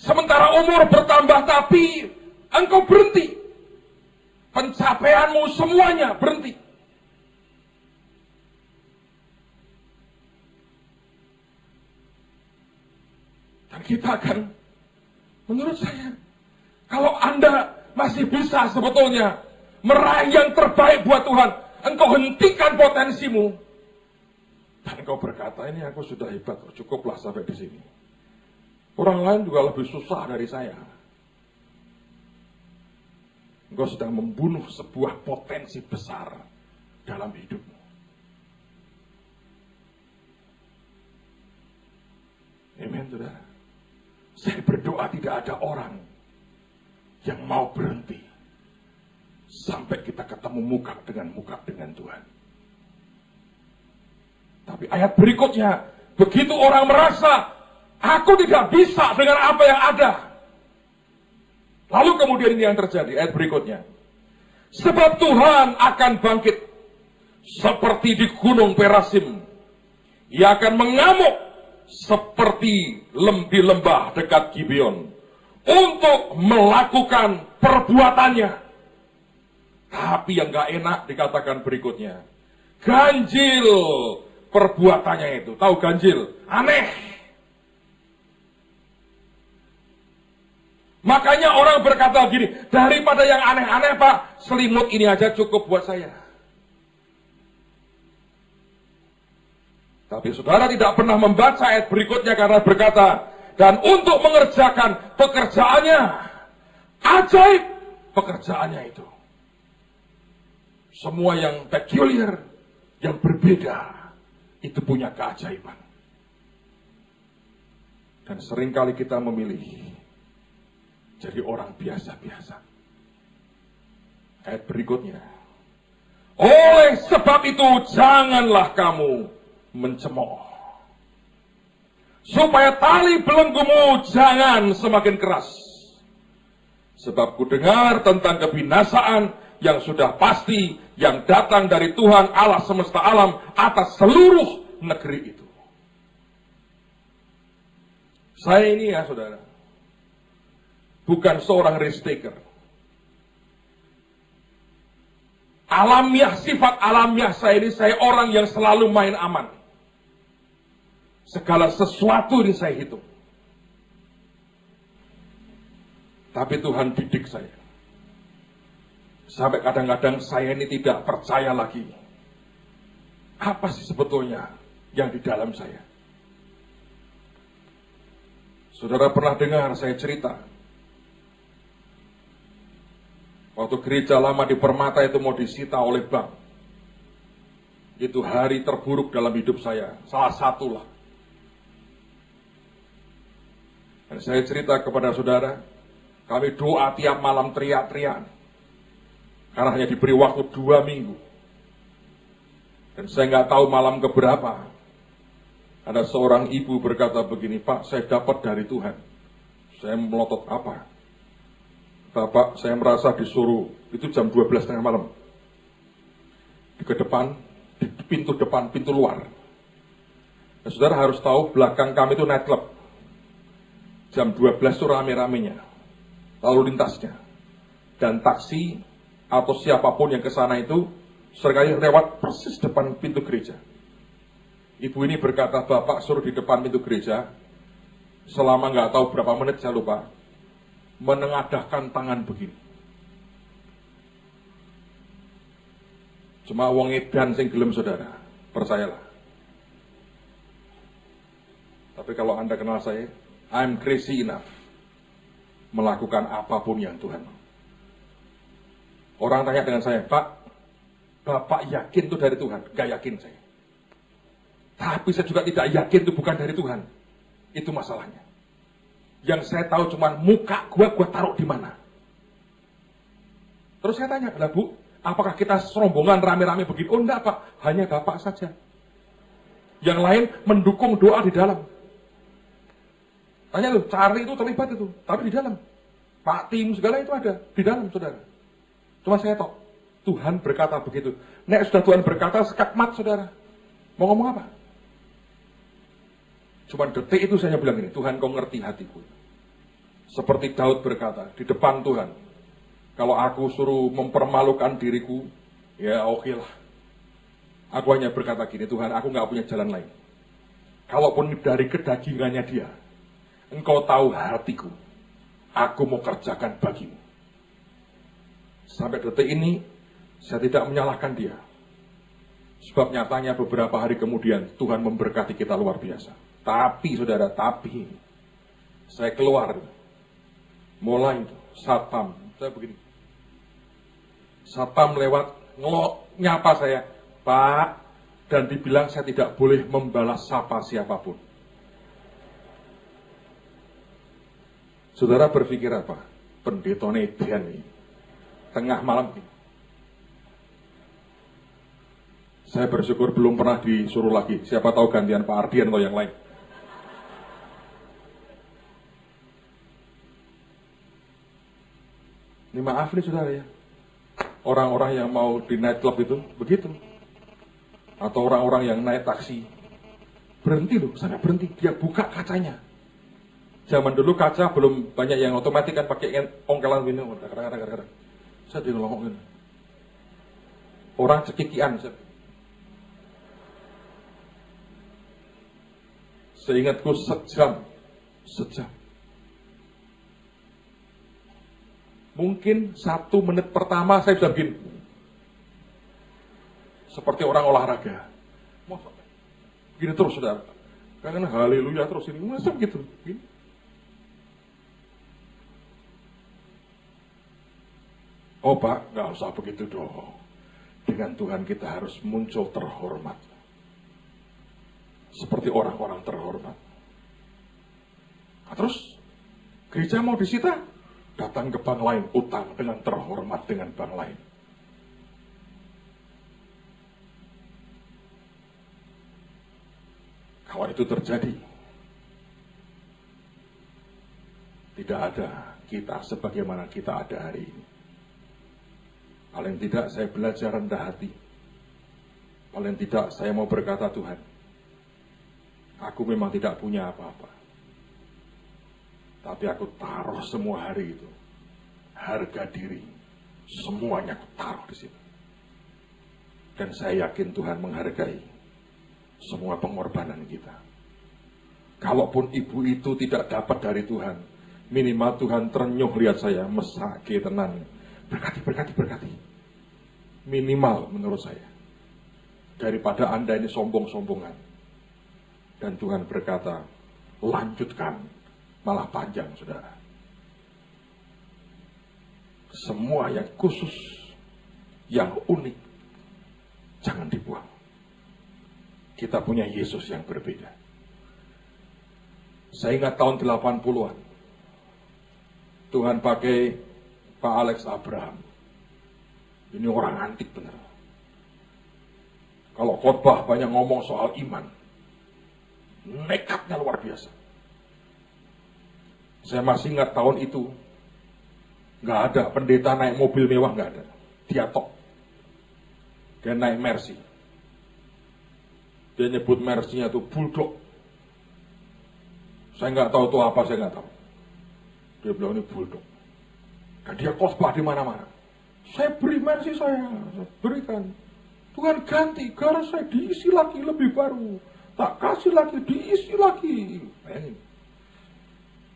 Sementara umur bertambah tapi engkau berhenti. Pencapaianmu semuanya berhenti. Dan kita akan, menurut saya, kalau Anda masih bisa sebetulnya meraih yang terbaik buat Tuhan, engkau hentikan potensimu. Dan engkau berkata, ini aku sudah hebat, cukuplah sampai di sini. Orang lain juga lebih susah dari saya. Engkau sedang membunuh sebuah potensi besar dalam hidupmu. Amen, saudara. Saya berdoa tidak ada orang yang mau berhenti sampai kita ketemu muka dengan Tuhan. Tapi ayat berikutnya, begitu orang merasa, aku tidak bisa dengan apa yang ada. Lalu kemudian ini yang terjadi, ayat berikutnya. Sebab Tuhan akan bangkit seperti di gunung Perasim. Ia akan mengamuk seperti di lembah dekat Gibeon untuk melakukan perbuatannya. Tapi yang gak enak dikatakan berikutnya, ganjil perbuatannya itu. Tahu ganjil? Aneh. Makanya orang berkata gini, daripada yang aneh-aneh Pak, selimut ini aja cukup buat saya. Tapi saudara tidak pernah membaca ayat berikutnya karena berkata, dan untuk mengerjakan pekerjaannya, ajaib pekerjaannya itu. Semua yang peculiar, yang berbeda, itu punya keajaiban. Dan seringkali kita memilih jadi orang biasa-biasa. Ayat berikutnya. Oleh sebab itu janganlah kamu mencemooh. Supaya tali belenggumu jangan semakin keras. Sebab ku dengar tentang kebinasaan yang sudah pasti yang datang dari Tuhan Allah semesta alam atas seluruh negeri itu. Saya ini ya saudara, bukan seorang risk taker. Alamiah, sifat alamiah saya ini, saya orang yang selalu main aman. Segala sesuatu ini saya hitung. Tapi Tuhan didik saya. Sampai kadang-kadang saya ini tidak percaya lagi. Apa sih sebetulnya yang di dalam saya? Saudara pernah dengar saya cerita. Waktu gereja lama di Permata itu mau disita oleh bank. Itu hari terburuk dalam hidup saya. Salah satulah. Dan saya cerita kepada saudara, kami doa tiap malam teriak-teriak. Karena hanya diberi waktu 2 minggu. Dan saya nggak tahu malam keberapa. Ada seorang ibu berkata begini, Pak, saya dapat dari Tuhan. Saya melotot apa? Bapak, saya merasa disuruh, itu jam 12:30 malam. Di depan, di pintu depan, pintu luar. Nah, saudara harus tahu, belakang kami itu night club. Jam 12 itu rame-ramenya. Lalu lintasnya. Dan taksi atau siapapun yang ke sana itu seringkali lewat persis depan pintu gereja. Ibu ini berkata, Bapak suruh di depan pintu gereja, selama nggak tahu berapa menit, saya lupa, menengadahkan tangan begini. Cuma wong edan sing gelem saudara, percayalah. Tapi kalau Anda kenal saya, I'm crazy enough melakukan apapun yang Tuhan mau. Orang tanya dengan saya, Pak, Bapak yakin itu dari Tuhan? Gak yakin saya. Tapi saya juga tidak yakin itu bukan dari Tuhan. Itu masalahnya. Yang saya tahu cuma muka gua taruh di mana. Terus saya tanya, lah Bu, apakah kita serombongan rame-rame begini? Oh enggak Pak, hanya Bapak saja. Yang lain mendukung doa di dalam. Tanya loh, Charlie itu terlibat itu, tapi di dalam. Pak Tim segala itu ada, di dalam saudara. Cuma saya tahu, Tuhan berkata begitu. Nek sudah Tuhan berkata, skakmat saudara. Mau ngomong apa? Cuma detik itu saya bilang ini, Tuhan kau ngerti hatiku. Seperti Daud berkata, di depan Tuhan. Kalau aku suruh mempermalukan diriku, ya oke lah. Aku hanya berkata gini, Tuhan aku gak punya jalan lain. Kalaupun dari kedagingannya dia, Engkau tahu hatiku, aku mau kerjakan bagimu. Sampai detik ini, saya tidak menyalahkan dia. Sebab nyatanya beberapa hari kemudian, Tuhan memberkati kita luar biasa. Tapi saudara, saya keluar, mulai satpam, saya begini. Satpam lewat, nyapa saya, Pak, dan dibilang saya tidak boleh membalas sapa siapapun. Saudara berpikir apa? Pendeta Nedian ini. Tengah malam ini. Saya bersyukur belum pernah disuruh lagi. Siapa tahu gantian Pak Ardian atau yang lain. Ini maaf nih saudara ya. Orang-orang yang mau di night club itu begitu. Atau orang-orang yang naik taksi. Berhenti loh, sana berhenti. Dia buka kacanya. Zaman dulu kaca belum banyak yang otomatis kan pakai ongkelan gini. Kadang-kadang. Saya dilongongin. Orang cekikian. Seingatku sejam. Mungkin 1 menit pertama saya sudah begini. Seperti orang olahraga. Gini terus saudara. Karena haleluya terus ini. Masa begitu? Gini. Oh Pak, nggak usah begitu dong. Dengan Tuhan kita harus muncul terhormat. Seperti orang-orang terhormat. Nah, terus, gereja mau disita? Datang ke bank lain, utang dengan terhormat dengan bank lain. Kalau itu terjadi, tidak ada kita sebagaimana kita ada hari ini. Paling tidak saya belajar rendah hati. Paling tidak saya mau berkata Tuhan, aku memang tidak punya apa-apa. Tapi aku taruh semua hari itu. Harga diri. Semuanya aku taruh di situ. Dan saya yakin Tuhan menghargai semua pengorbanan kita. Kalaupun ibu itu tidak dapat dari Tuhan, minimal Tuhan terenyuh lihat saya, mesake tenan. Berkati. Minimal menurut saya. Daripada Anda ini sombong-sombongan. Dan Tuhan berkata, lanjutkan, malah panjang, saudara. Semua yang khusus, yang unik, jangan dibuang. Kita punya Yesus yang berbeda. Saya ingat tahun 80-an. Tuhan pakai Pak Alex Abraham. Ini orang antik benar. Kalau khotbah banyak ngomong soal iman. Nekatnya luar biasa. Saya masih ingat tahun itu. Nggak ada pendeta naik mobil mewah, nggak ada. Dia tok. Dia naik Mercy. Dia nyebut Mercy-nya itu bulldog. Saya nggak tahu itu apa, saya nggak tahu. Dia bilang ini bulldog. Dan dia khotbah di mana-mana. Saya beri Mercy saya berikan. Tuhan ganti, garasi saya diisi lagi lebih baru. Tak kasih lagi, diisi lagi.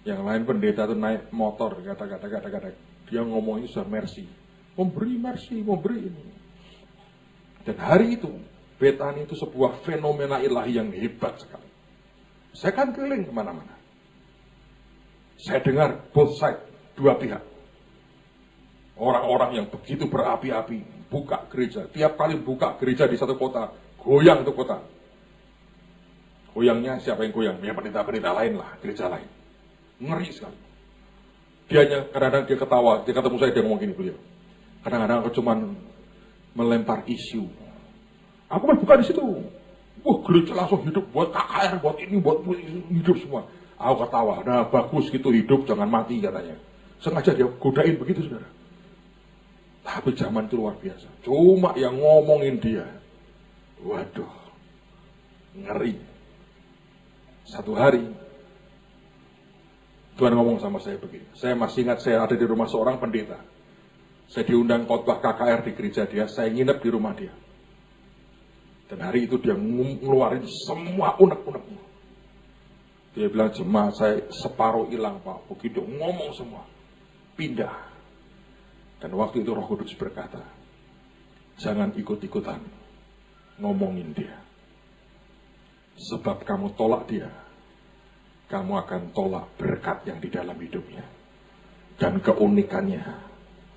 Yang lain pendeta itu naik motor, kata-kata. Dia ngomongnya sudah Mercy. Memberi Mercy, memberi ini. Dan hari itu, Betani itu sebuah fenomena ilahi yang hebat sekali. Saya kan keliling kemana-mana. Saya dengar both side, dua pihak. Orang-orang yang begitu berapi-api, buka gereja. Tiap kali buka gereja di satu kota, goyang itu kota. Goyangnya siapa yang goyang? Ya pendeta-pendeta lain lah, gereja lain. Ngeri sekali. Kadang-kadang dia ketawa, dia ketemu saya, dia ngomong gini beliau. Kadang-kadang aku cuma melempar isu. Aku mau buka di situ. Wah, gereja langsung hidup buat KKR, buat ini, buat hidup semua. Aku ketawa, nah bagus gitu hidup, jangan mati katanya. Sengaja dia godain begitu, saudara. Tapi zaman itu luar biasa. Cuma yang ngomongin dia. Waduh, ngeri. Satu hari, Tuhan ngomong sama saya begini. Saya masih ingat saya ada di rumah seorang pendeta. Saya diundang khotbah KKR di gereja dia, saya nginep di rumah dia. Dan hari itu dia ngeluarin semua unek-uneknya. Dia bilang, jemaah saya separuh hilang Pak. Begitu ngomong semua. Pindah. Dan waktu itu Roh Kudus berkata, jangan ikut-ikutan ngomongin dia. Sebab kamu tolak dia, kamu akan tolak berkat yang di dalam hidupnya. Dan keunikannya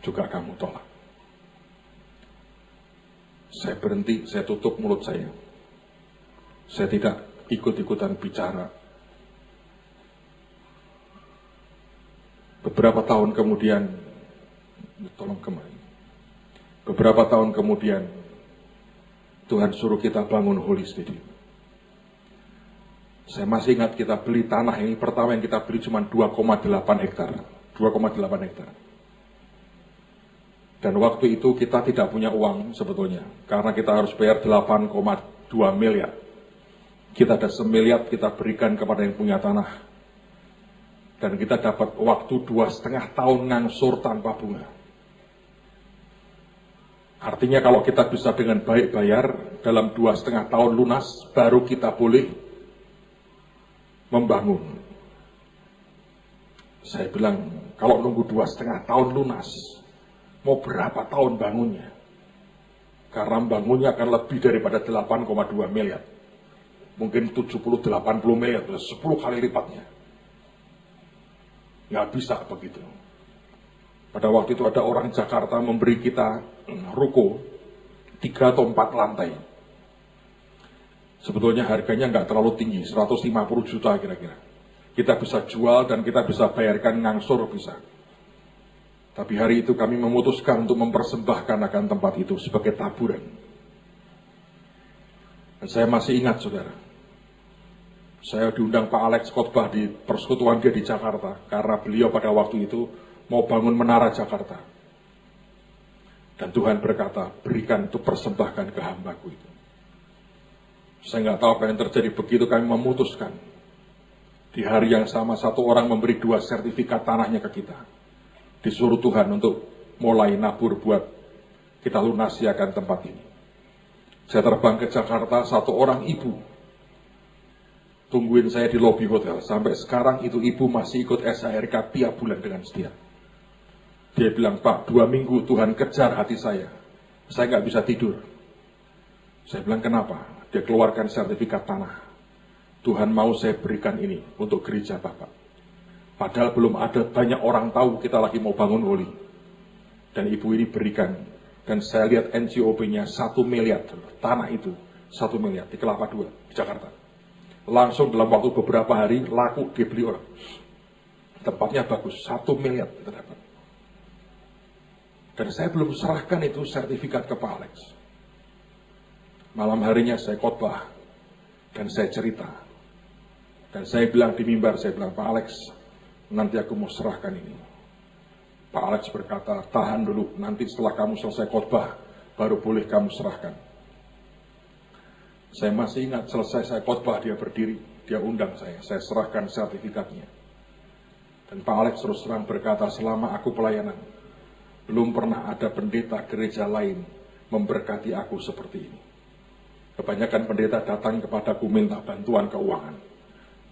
juga kamu tolak. Saya berhenti, saya tutup mulut saya. Saya tidak ikut-ikutan bicara. Beberapa tahun kemudian, beberapa tahun kemudian, Tuhan suruh kita bangun Holy Stadium. Saya masih ingat kita beli tanah ini, pertama yang kita beli cuma 2,8 hektar. 2,8 hektar. Dan waktu itu kita tidak punya uang sebetulnya. Karena kita harus bayar 8,2 miliar. Kita ada 1 miliar kita berikan kepada yang punya tanah. Dan kita dapat waktu 2,5 tahun ngangsur tanpa bunga. Artinya kalau kita bisa dengan baik bayar, dalam 2,5 tahun lunas, baru kita boleh membangun. Saya bilang, kalau nunggu 2,5 tahun lunas, mau berapa tahun bangunnya? Karena bangunnya akan lebih daripada 8,2 miliar. Mungkin 70-80 miliar, 10 kali lipatnya. Nggak bisa begitu. Pada waktu itu ada orang Jakarta memberi kita ruko 3 atau 4 lantai. Sebetulnya harganya nggak terlalu tinggi, 150 juta kira-kira. Kita bisa jual dan kita bisa bayarkan ngangsur bisa. Tapi hari itu kami memutuskan untuk mempersembahkan akan tempat itu sebagai taburan. Dan saya masih ingat, saudara. Saya diundang Pak Alex khotbah di persekutuan dia di Jakarta. Karena beliau pada waktu itu mau bangun menara Jakarta. Dan Tuhan berkata, berikan itu persembahkan ke hambaku itu. Saya nggak tahu apa yang terjadi begitu kami memutuskan. Di Di hari yang sama satu orang memberi 2 sertifikat tanahnya ke kita. Disuruh Tuhan untuk mulai nabur buat kita lunasi akan tempat ini. Saya terbang ke Jakarta, satu orang ibu tungguin saya di lobi hotel. Sampai sekarang itu ibu masih ikut SHRK tiap bulan dengan setia. Dia bilang, Pak, 2 minggu Tuhan kejar hati saya nggak bisa tidur. Saya bilang, kenapa? Dia keluarkan sertifikat tanah. Tuhan mau saya berikan ini untuk gereja Bapak. Padahal belum ada banyak orang tahu kita lagi mau bangun Holy. Dan ibu ini berikan. Dan saya lihat NCOP-nya 1 miliar. Tanah itu 1 miliar di Kelapa II di Jakarta. Langsung dalam waktu beberapa hari laku dibeli orang. Tempatnya bagus, 1 miliar kita dapat. Dan saya belum serahkan itu sertifikat ke Pak Alex. Malam harinya saya khotbah dan saya cerita. Dan saya bilang di mimbar, saya bilang, Pak Alex, nanti aku mau serahkan ini. Pak Alex berkata, tahan dulu, nanti setelah kamu selesai khotbah, baru boleh kamu serahkan. Saya masih ingat, selesai saya khotbah, dia berdiri, dia undang saya serahkan sertifikatnya. Dan Pak Alex terus terang berkata, selama aku pelayanan, belum pernah ada pendeta gereja lain memberkati aku seperti ini. Kebanyakan pendeta datang kepadaku minta bantuan keuangan.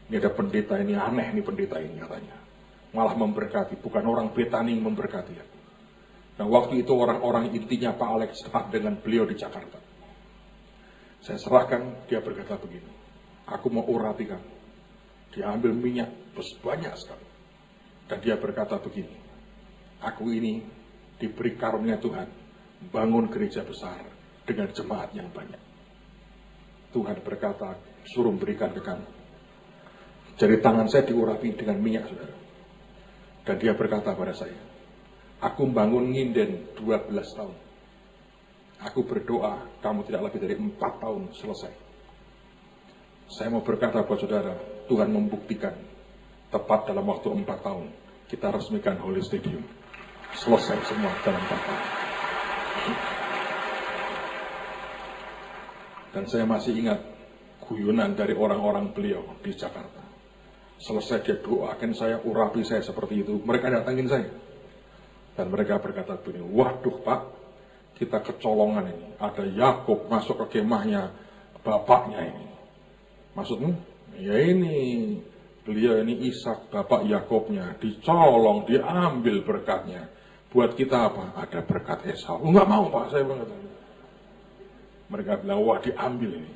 Ini ada pendeta ini, aneh nih pendeta ini katanya. Malah memberkati, bukan orang Betani yang memberkati aku. Nah waktu itu orang-orang intinya Pak Alex dekat dengan beliau di Jakarta. Saya serahkan, dia berkata begini, aku mau urati kamu. Dia ambil minyak, banyak sekali. Dan dia berkata begini, aku ini diberi karunia Tuhan, bangun gereja besar dengan jemaat yang banyak. Tuhan berkata, suruh berikan ke kamu. Jari tangan saya diurapi dengan minyak, saudara. Dan dia berkata pada saya, aku bangun nginden 12 tahun. Aku berdoa, kamu tidak lebih dari 4 tahun selesai. Saya mau berkata buat saudara, Tuhan membuktikan, tepat dalam waktu 4 tahun, kita resmikan Holy Stadium. Selesai semua dalam 4 tahun. Dan saya masih ingat guyonan dari orang-orang beliau di Jakarta. Selesai dia doakan saya, urapi saya seperti itu. Mereka datangin saya. Dan mereka berkata begini, waduh Pak, kita kecolongan ini. Ada Yakub masuk ke kemahnya bapaknya ini. Maksudmu? Ya ini, beliau ini Ishak, bapak Yakobnya. Dicolong, diambil berkatnya. Buat kita apa? Ada berkat Esau. Enggak mau Pak, saya bilang. Mereka bilang, wah diambil ini.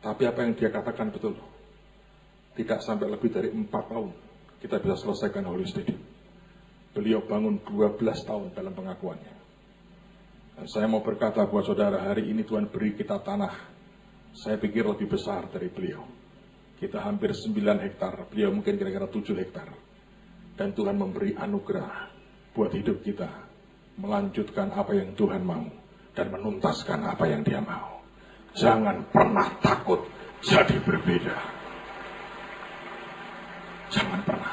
Tapi apa yang dia katakan betul. Tidak sampai lebih dari 4 tahun kita bisa selesaikan Holy Stadium. Beliau bangun 12 tahun dalam pengakuannya. Dan saya mau berkata buat saudara, hari ini Tuhan beri kita tanah. Saya pikir lebih besar dari beliau. Kita hampir 9 hektar, beliau mungkin kira-kira 7 hektar. Dan Tuhan memberi anugerah buat hidup kita. Melanjutkan apa yang Tuhan mau. Dan menuntaskan apa yang Dia mau. Jangan pernah takut jadi berbeda. Jangan pernah.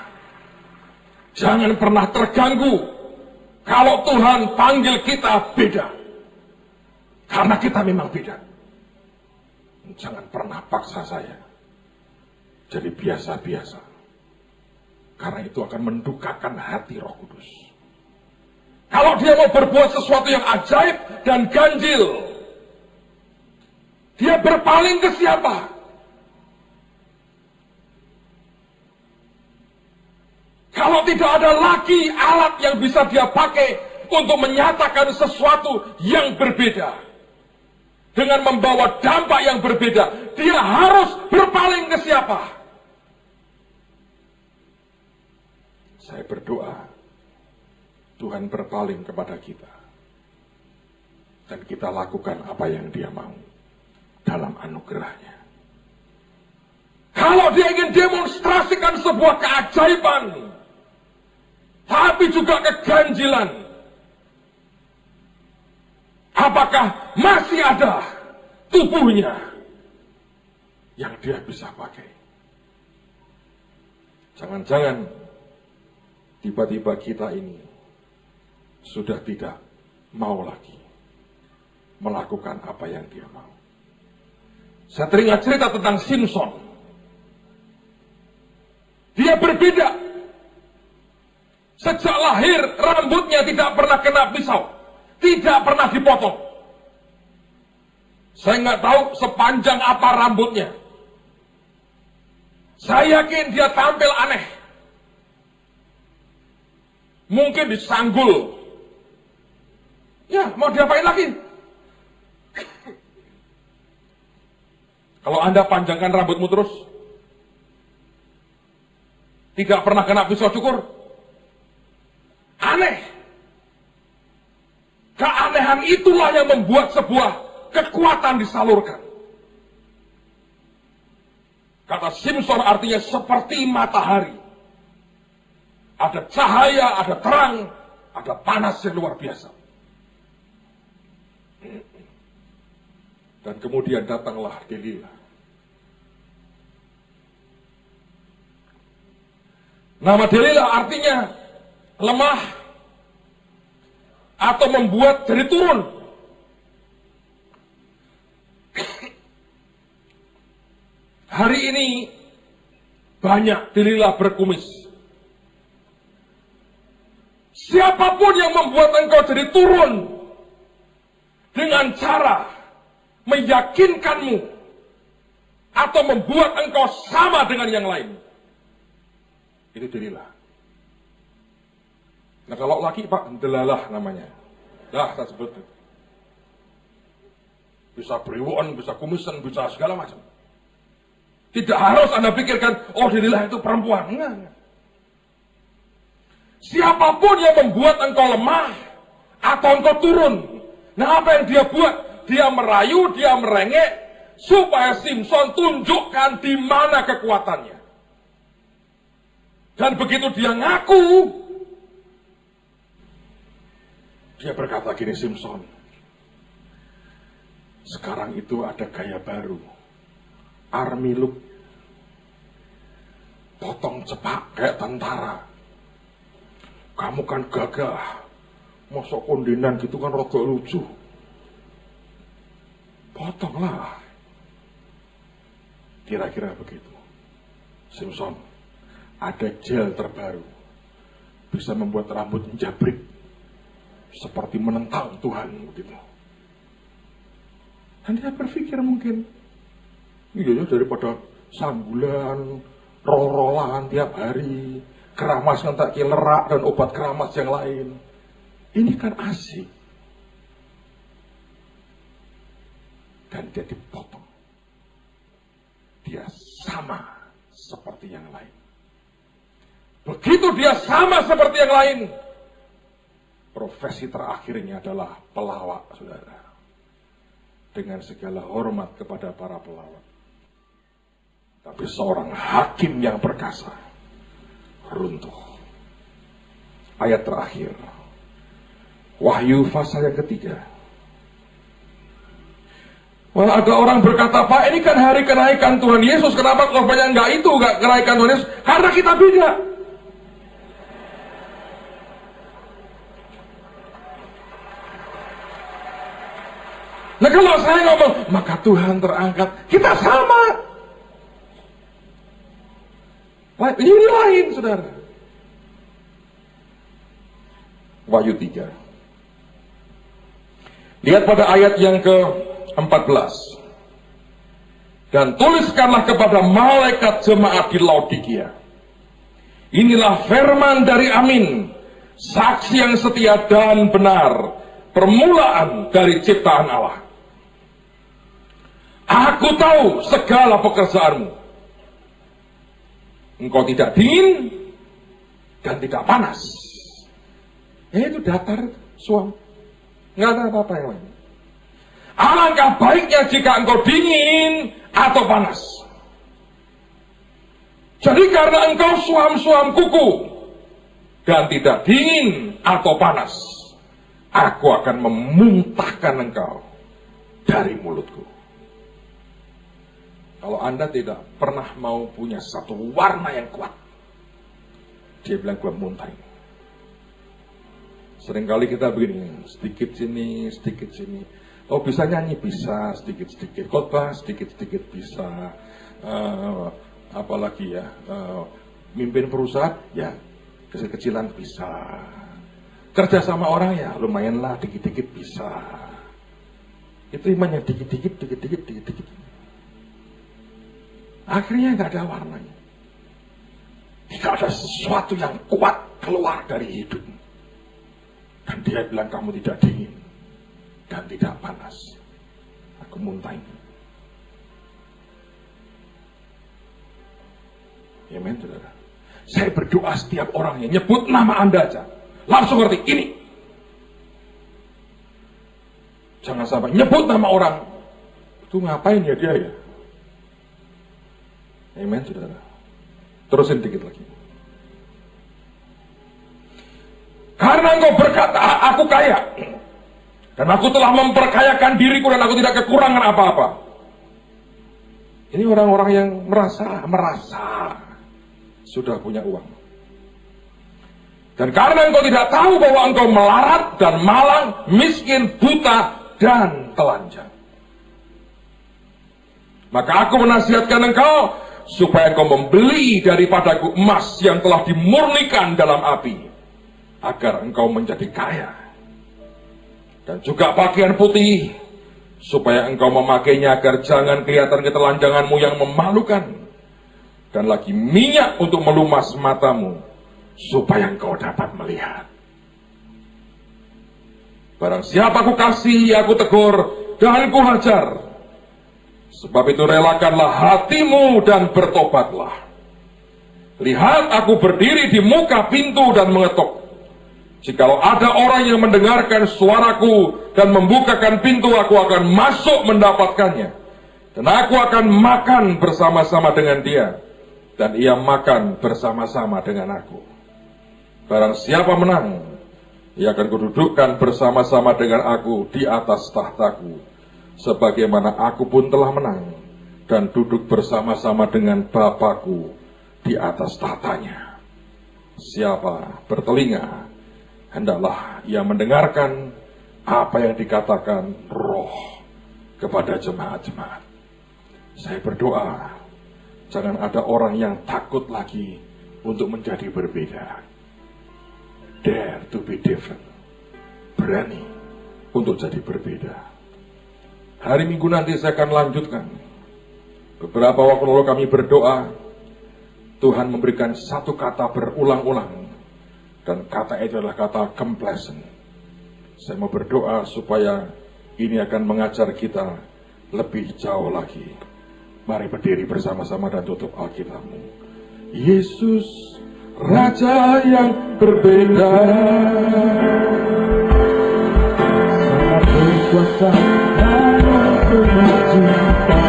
Jangan pernah terganggu kalau Tuhan panggil kita beda. Karena kita memang beda. Jangan pernah paksa saya jadi biasa-biasa. Karena itu akan mendukakan hati Roh Kudus. Kalau dia mau berbuat sesuatu yang ajaib dan ganjil, dia berpaling ke siapa? Kalau tidak ada lagi alat yang bisa dia pakai untuk menyatakan sesuatu yang berbeda. Dengan membawa dampak yang berbeda. Dia harus berpaling ke siapa? Saya berdoa. Tuhan berpaling kepada kita. Dan kita lakukan apa yang Dia mau. Dalam anugerahnya. Kalau dia ingin demonstrasikan sebuah keajaiban. Tapi juga keganjilan. Apakah masih ada tubuhnya yang dia bisa pakai? Jangan-jangan tiba-tiba kita ini sudah tidak mau lagi melakukan apa yang dia mau. Saya teringat cerita tentang Simpson. Dia berbeda. Sejak lahir, rambutnya tidak pernah kena pisau. Tidak pernah dipotong. Saya nggak tahu sepanjang apa rambutnya. Saya yakin dia tampil aneh. Mungkin disanggul. Ya, mau diapain lagi? Kalau Anda panjangkan rambutmu terus, tidak pernah kena pisau cukur, aneh. Keanehan itulah yang membuat sebuah kekuatan disalurkan. Kata Simpson artinya seperti matahari. Ada cahaya, ada terang, ada panas yang luar biasa. Dan kemudian datanglah Delilah. Nama Delilah artinya lemah atau membuat jadi turun. Hari ini banyak Delilah berkumis. Siapapun yang membuat engkau jadi turun dengan cara meyakinkanmu atau membuat engkau sama dengan yang lain, itu Delilah. Nah kalau laki Pak, Delalah namanya. Dah saya sebut. Bisa brewon, bisa kumisan, bisa segala macam. Tidak harus Anda pikirkan, oh Delilah itu perempuan. Enggak. Siapapun yang membuat engkau lemah atau engkau turun. Nah apa yang dia buat? Dia merayu, dia merengek supaya Simpson tunjukkan di mana kekuatannya. Dan begitu dia ngaku, dia berkata gini, Simpson, sekarang itu ada gaya baru, army look, potong cepak kayak tentara. Kamu kan gagah, masa kondenan gitu kan rada lucu. Potonglah. Kira-kira begitu. Simpson, ada gel terbaru. Bisa membuat rambut menjabrik. Seperti menentang Tuhan. Begitu. Dan dia berpikir mungkin, iya daripada sanggulan, rol-rolan tiap hari, keramas ngentak lerak dan obat keramas yang lain. Ini kan asik. Dan dia dipotong. Dia sama seperti yang lain. Begitu dia sama seperti yang lain, profesi terakhirnya adalah pelawak, saudara. Dengan segala hormat kepada para pelawak. Tapi seorang hakim yang perkasa runtuh. Ayat terakhir. Wahyu pasal yang ketiga. Wah, ada orang berkata, Pak, ini kan hari kenaikan Tuhan Yesus. Kenapa korbannya enggak itu, enggak kenaikan Tuhan Yesus? Karena kita beda. Nah kalau saya ngomong, maka Tuhan terangkat, kita sama. Ini lain, saudara. Wahyu 3. Lihat pada ayat yang ke-14. Dan tuliskanlah kepada malaikat jemaat di Laodikia. Inilah firman dari Amin, saksi yang setia dan benar, permulaan dari ciptaan Allah. Aku tahu segala pekerjaanmu. Engkau tidak dingin dan tidak panas. Itu datar, suam. Nggak ada apa-apa yang lain. Alangkah baiknya jika engkau dingin atau panas. Jadi karena engkau suam-suam kuku dan tidak dingin atau panas, aku akan memuntahkan engkau dari mulutku. Kalau Anda tidak pernah mau punya satu warna yang kuat, dia bilang gua muntahin. Seringkali kita begini, sedikit sini, sedikit sini. Oh bisa nyanyi, bisa, sedikit-sedikit. Khotbah, sedikit-sedikit bisa. Apalagi ya, Mimpin perusahaan, ya kecil-kecilan bisa. Kerja sama orang, ya lumayan lah, dikit-dikit bisa. Itu imannya dikit-dikit. Akhirnya nggak ada warnanya. Tidak ada sesuatu yang kuat keluar dari hidup. Dan dia bilang, kamu tidak dingin dan tidak panas. Aku muntahin. Amen, saudara. Saya berdoa setiap orang yang nyebut nama Anda aja, langsung ngerti ini. Jangan sampai nyebut nama orang, itu ngapain ya dia ya? Amen, saudara. Terusin dikit lagi. Karena engkau berkata, aku kaya, dan aku telah memperkayakan diriku, dan aku tidak kekurangan apa-apa. Ini orang-orang yang merasa sudah punya uang. Dan karena engkau tidak tahu bahwa engkau melarat dan malang, miskin, buta, dan telanjang, maka aku menasihatkan engkau supaya engkau membeli daripadaku emas yang telah dimurnikan dalam api, agar engkau menjadi kaya, dan juga pakaian putih, supaya engkau memakainya agar jangan kelihatan ketelanjanganmu yang memalukan, dan lagi minyak untuk melumas matamu, supaya engkau dapat melihat. Barang siapa aku kasih, aku tegur, dan ku hajar. Sebab itu relakanlah hatimu dan bertobatlah. Lihat, aku berdiri di muka pintu dan mengetuk. Jikalau ada orang yang mendengarkan suaraku dan membukakan pintu, aku akan masuk mendapatkannya. Dan aku akan makan bersama-sama dengan dia, dan ia makan bersama-sama dengan aku. Barang siapa menang, ia akan kududukkan bersama-sama dengan aku di atas tahtaku, sebagaimana aku pun telah menang dan duduk bersama-sama dengan Bapakku di atas tahtanya. Siapa bertelinga, hendaklah ia mendengarkan apa yang dikatakan Roh kepada jemaat-jemaat. Saya berdoa, jangan ada orang yang takut lagi untuk menjadi berbeda. Dare to be different. Berani untuk jadi berbeda. Hari Minggu nanti saya akan lanjutkan. Beberapa waktu lalu kami berdoa, Tuhan memberikan satu kata berulang-ulang, dan kata itu adalah kata complacent. Saya mau berdoa supaya ini akan mengajar kita lebih jauh lagi. Mari berdiri bersama-sama dan tutup Alkitabmu. Yesus, Raja yang berbeda, sangat berkuasa dan penuh cinta.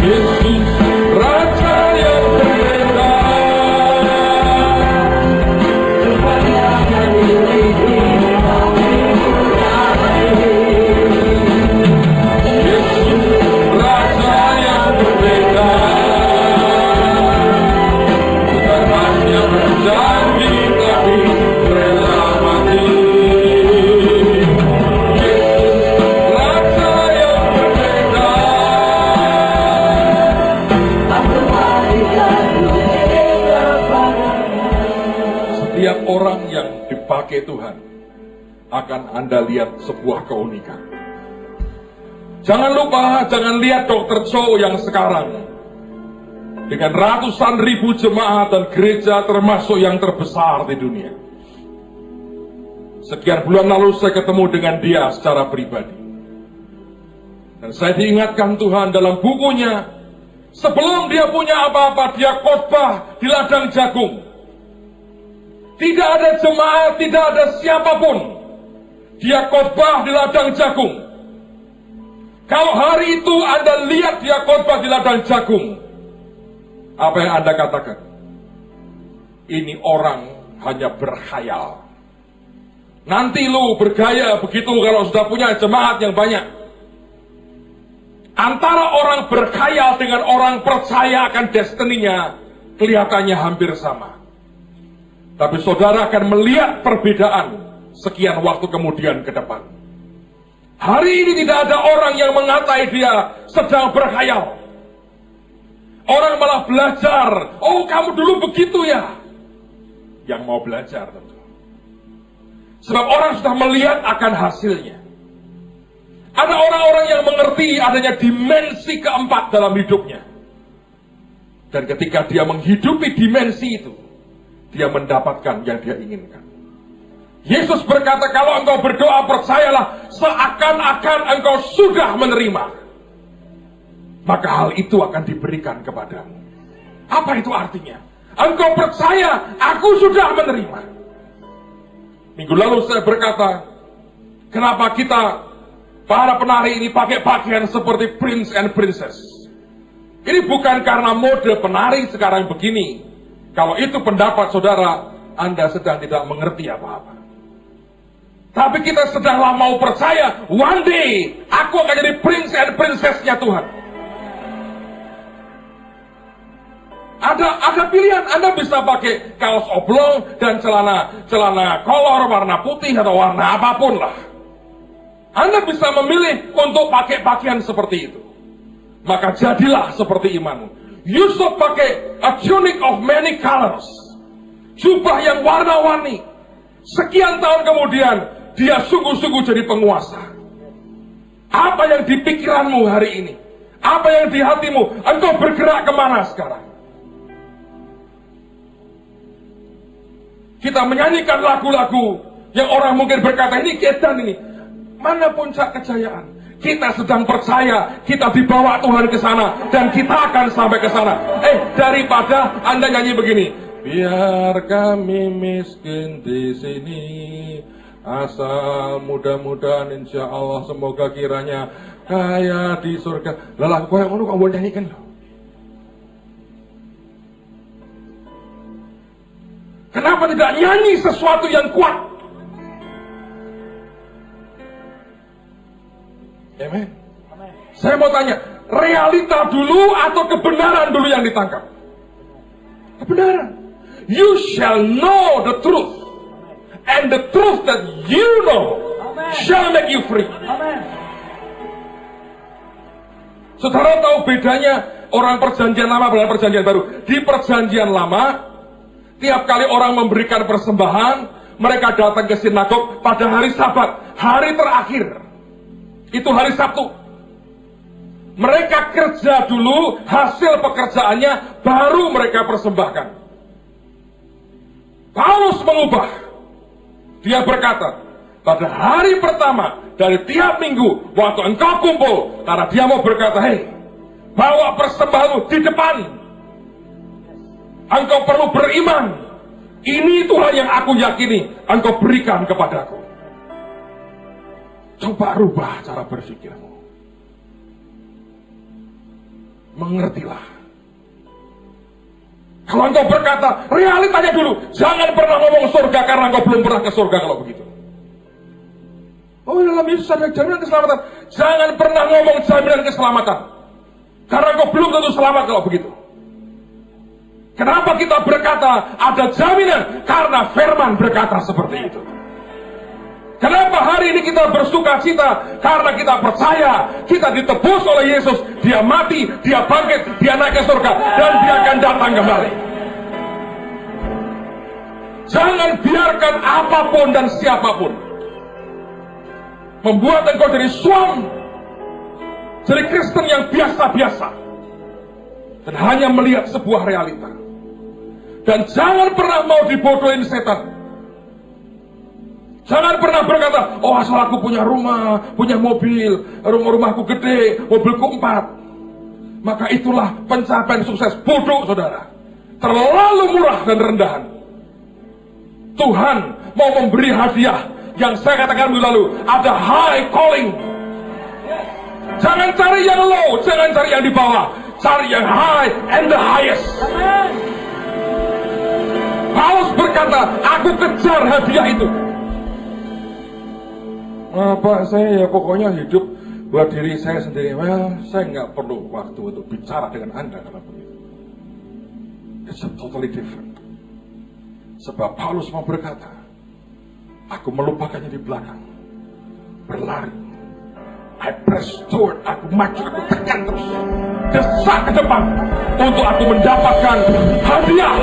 Yesus, Raja yang berbeda, kebanyakan diri kami punyai. Yesus, Raja yang berbeda, bukan hanya berjanji tapi rela mati. Setiap orang yang dipakai Tuhan akan Anda lihat sebuah keunikan. Jangan lupa, jangan lihat Dr. Cho yang sekarang dengan ratusan ribu jemaat dan gereja termasuk yang terbesar di dunia. Sekian bulan lalu saya ketemu dengan dia secara pribadi, dan saya diingatkan Tuhan dalam bukunya, sebelum dia punya apa-apa, dia khotbah di ladang jagung. Tidak ada jemaat, tidak ada siapapun. Dia khotbah di ladang jagung. Kalau hari itu Anda lihat dia khotbah di ladang jagung, apa yang Anda katakan? Ini orang hanya berkhayal. Nanti lu bergaya begitu kalau sudah punya jemaat yang banyak. Antara orang berkhayal dengan orang percaya akan destininya kelihatannya hampir sama. Tapi saudara akan melihat perbedaan sekian waktu kemudian ke depan. Hari ini tidak ada orang yang mengatai dia sedang berkhayal. Orang malah belajar. Oh, kamu dulu begitu ya. Yang mau belajar tentu. Sebab orang sudah melihat akan hasilnya. Ada orang-orang yang mengerti adanya dimensi keempat dalam hidupnya. Dan ketika dia menghidupi dimensi itu, dia mendapatkan yang dia inginkan. Yesus berkata, kalau engkau berdoa percayalah seakan-akan engkau sudah menerima. Maka hal itu akan diberikan kepadamu. Apa itu artinya? Engkau percaya, aku sudah menerima. Minggu lalu saya berkata, kenapa kita para penari ini pakai pakaian seperti prince and princess? Ini bukan karena mode penari sekarang begini. Kalau itu pendapat saudara, Anda sedang tidak mengerti apa-apa. Tapi kita sedanglah mau percaya, one day aku akan jadi prince and princess-nya Tuhan. Ada pilihan, Anda bisa pakai kaos oblong dan celana kolor warna putih atau warna apapun lah. Anda bisa memilih untuk pakai pakaian seperti itu. Maka jadilah seperti imanmu. Yusuf pakai a tunic of many colors, jubah yang warna-warni. Sekian tahun kemudian dia sungguh-sungguh jadi penguasa. Apa yang di pikiranmu hari ini? Apa yang di hatimu? Engkau bergerak kemana sekarang? Kita menyanyikan lagu-lagu yang orang mungkin berkata, ini kedan ini. Mana puncak kejayaan? Kita sedang percaya, kita dibawa Tuhan ke sana, dan kita akan sampai ke sana. Daripada Anda nyanyi begini, biar kami miskin di sini, asal mudah-mudahan insya Allah semoga kiranya kaya di surga. Lalu kau yang mau boleh nyanyikan loh. Kenapa tidak nyanyi sesuatu yang kuat? Amen. Saya mau tanya, realita dulu atau kebenaran dulu yang ditangkap? Kebenaran. You shall know the truth. And the truth that you know shall make you free. Saudara tahu bedanya orang perjanjian lama dengan perjanjian baru? Di perjanjian lama, tiap kali orang memberikan persembahan, mereka datang ke sinagog pada hari Sabat, hari terakhir. Itu hari Sabtu. Mereka kerja dulu, hasil pekerjaannya baru mereka persembahkan. Paulus mengubah. Dia berkata, pada hari pertama dari tiap minggu, waktu engkau kumpul, karena dia mau berkata, hei, bawa persembahanmu di depan. Engkau perlu beriman. Ini Tuhan yang aku yakini, engkau berikan kepadaku. Coba rubah cara berpikirmu. Mengertilah. Kalau engkau berkata, realitanya dulu, jangan pernah ngomong surga karena engkau belum pernah ke surga kalau begitu. Oh, dalam Yesus ada jaminan keselamatan. Jangan pernah ngomong jaminan keselamatan karena engkau belum tentu selamat kalau begitu. Kenapa kita berkata ada jaminan? Karena firman berkata seperti itu. Kenapa hari ini kita bersuka cita? Karena kita percaya kita ditebus oleh Yesus. Dia mati, dia bangkit, dia naik ke surga, dan dia akan datang kembali. Jangan biarkan apapun dan siapapun membuat engkau jadi suam, jadi Kristen yang biasa-biasa dan hanya melihat sebuah realita. Dan jangan pernah mau dibodohin setan. Jangan pernah berkata, oh asal aku punya rumah, punya mobil, rumahku gede, mobilku 4. Maka itulah pencapaian sukses. Bodoh saudara. Terlalu murah dan rendahan. Tuhan mau memberi hadiah yang saya katakan minggu lalu. Ada high calling. Jangan cari yang low, jangan cari yang di bawah. Cari yang high and the highest. Paulus berkata, aku kejar hadiah itu. Pak, saya ya pokoknya hidup buat diri saya sendiri. Well, saya nggak perlu waktu untuk bicara dengan Anda kalau begitu. It's totally different. Sebab Paulus mau berkata, aku melupakannya di belakang, berlari. I press toward, aku maju, aku tekan terus. desak ke depan untuk aku mendapatkan hadiah,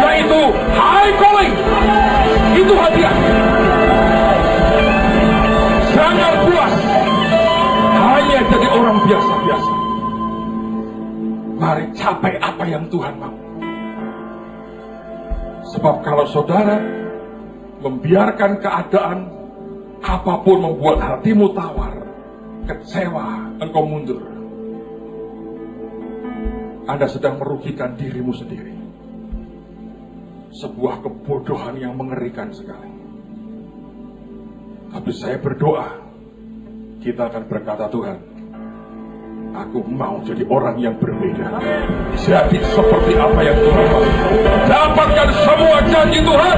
yaitu high calling. Itu hadiah. Jangan puas hanya jadi orang biasa-biasa. Mari capai apa yang Tuhan mau. Sebab kalau saudara membiarkan keadaan apapun membuat hatimu tawar, kecewa, engkau mundur, Anda sedang merugikan dirimu sendiri. Sebuah kebodohan yang mengerikan sekali. Tapi saya berdoa, kita akan berkata, Tuhan, aku mau jadi orang yang berbeda. Jadi seperti apa yang Tuhan mau. Dapatkan semua janji Tuhan.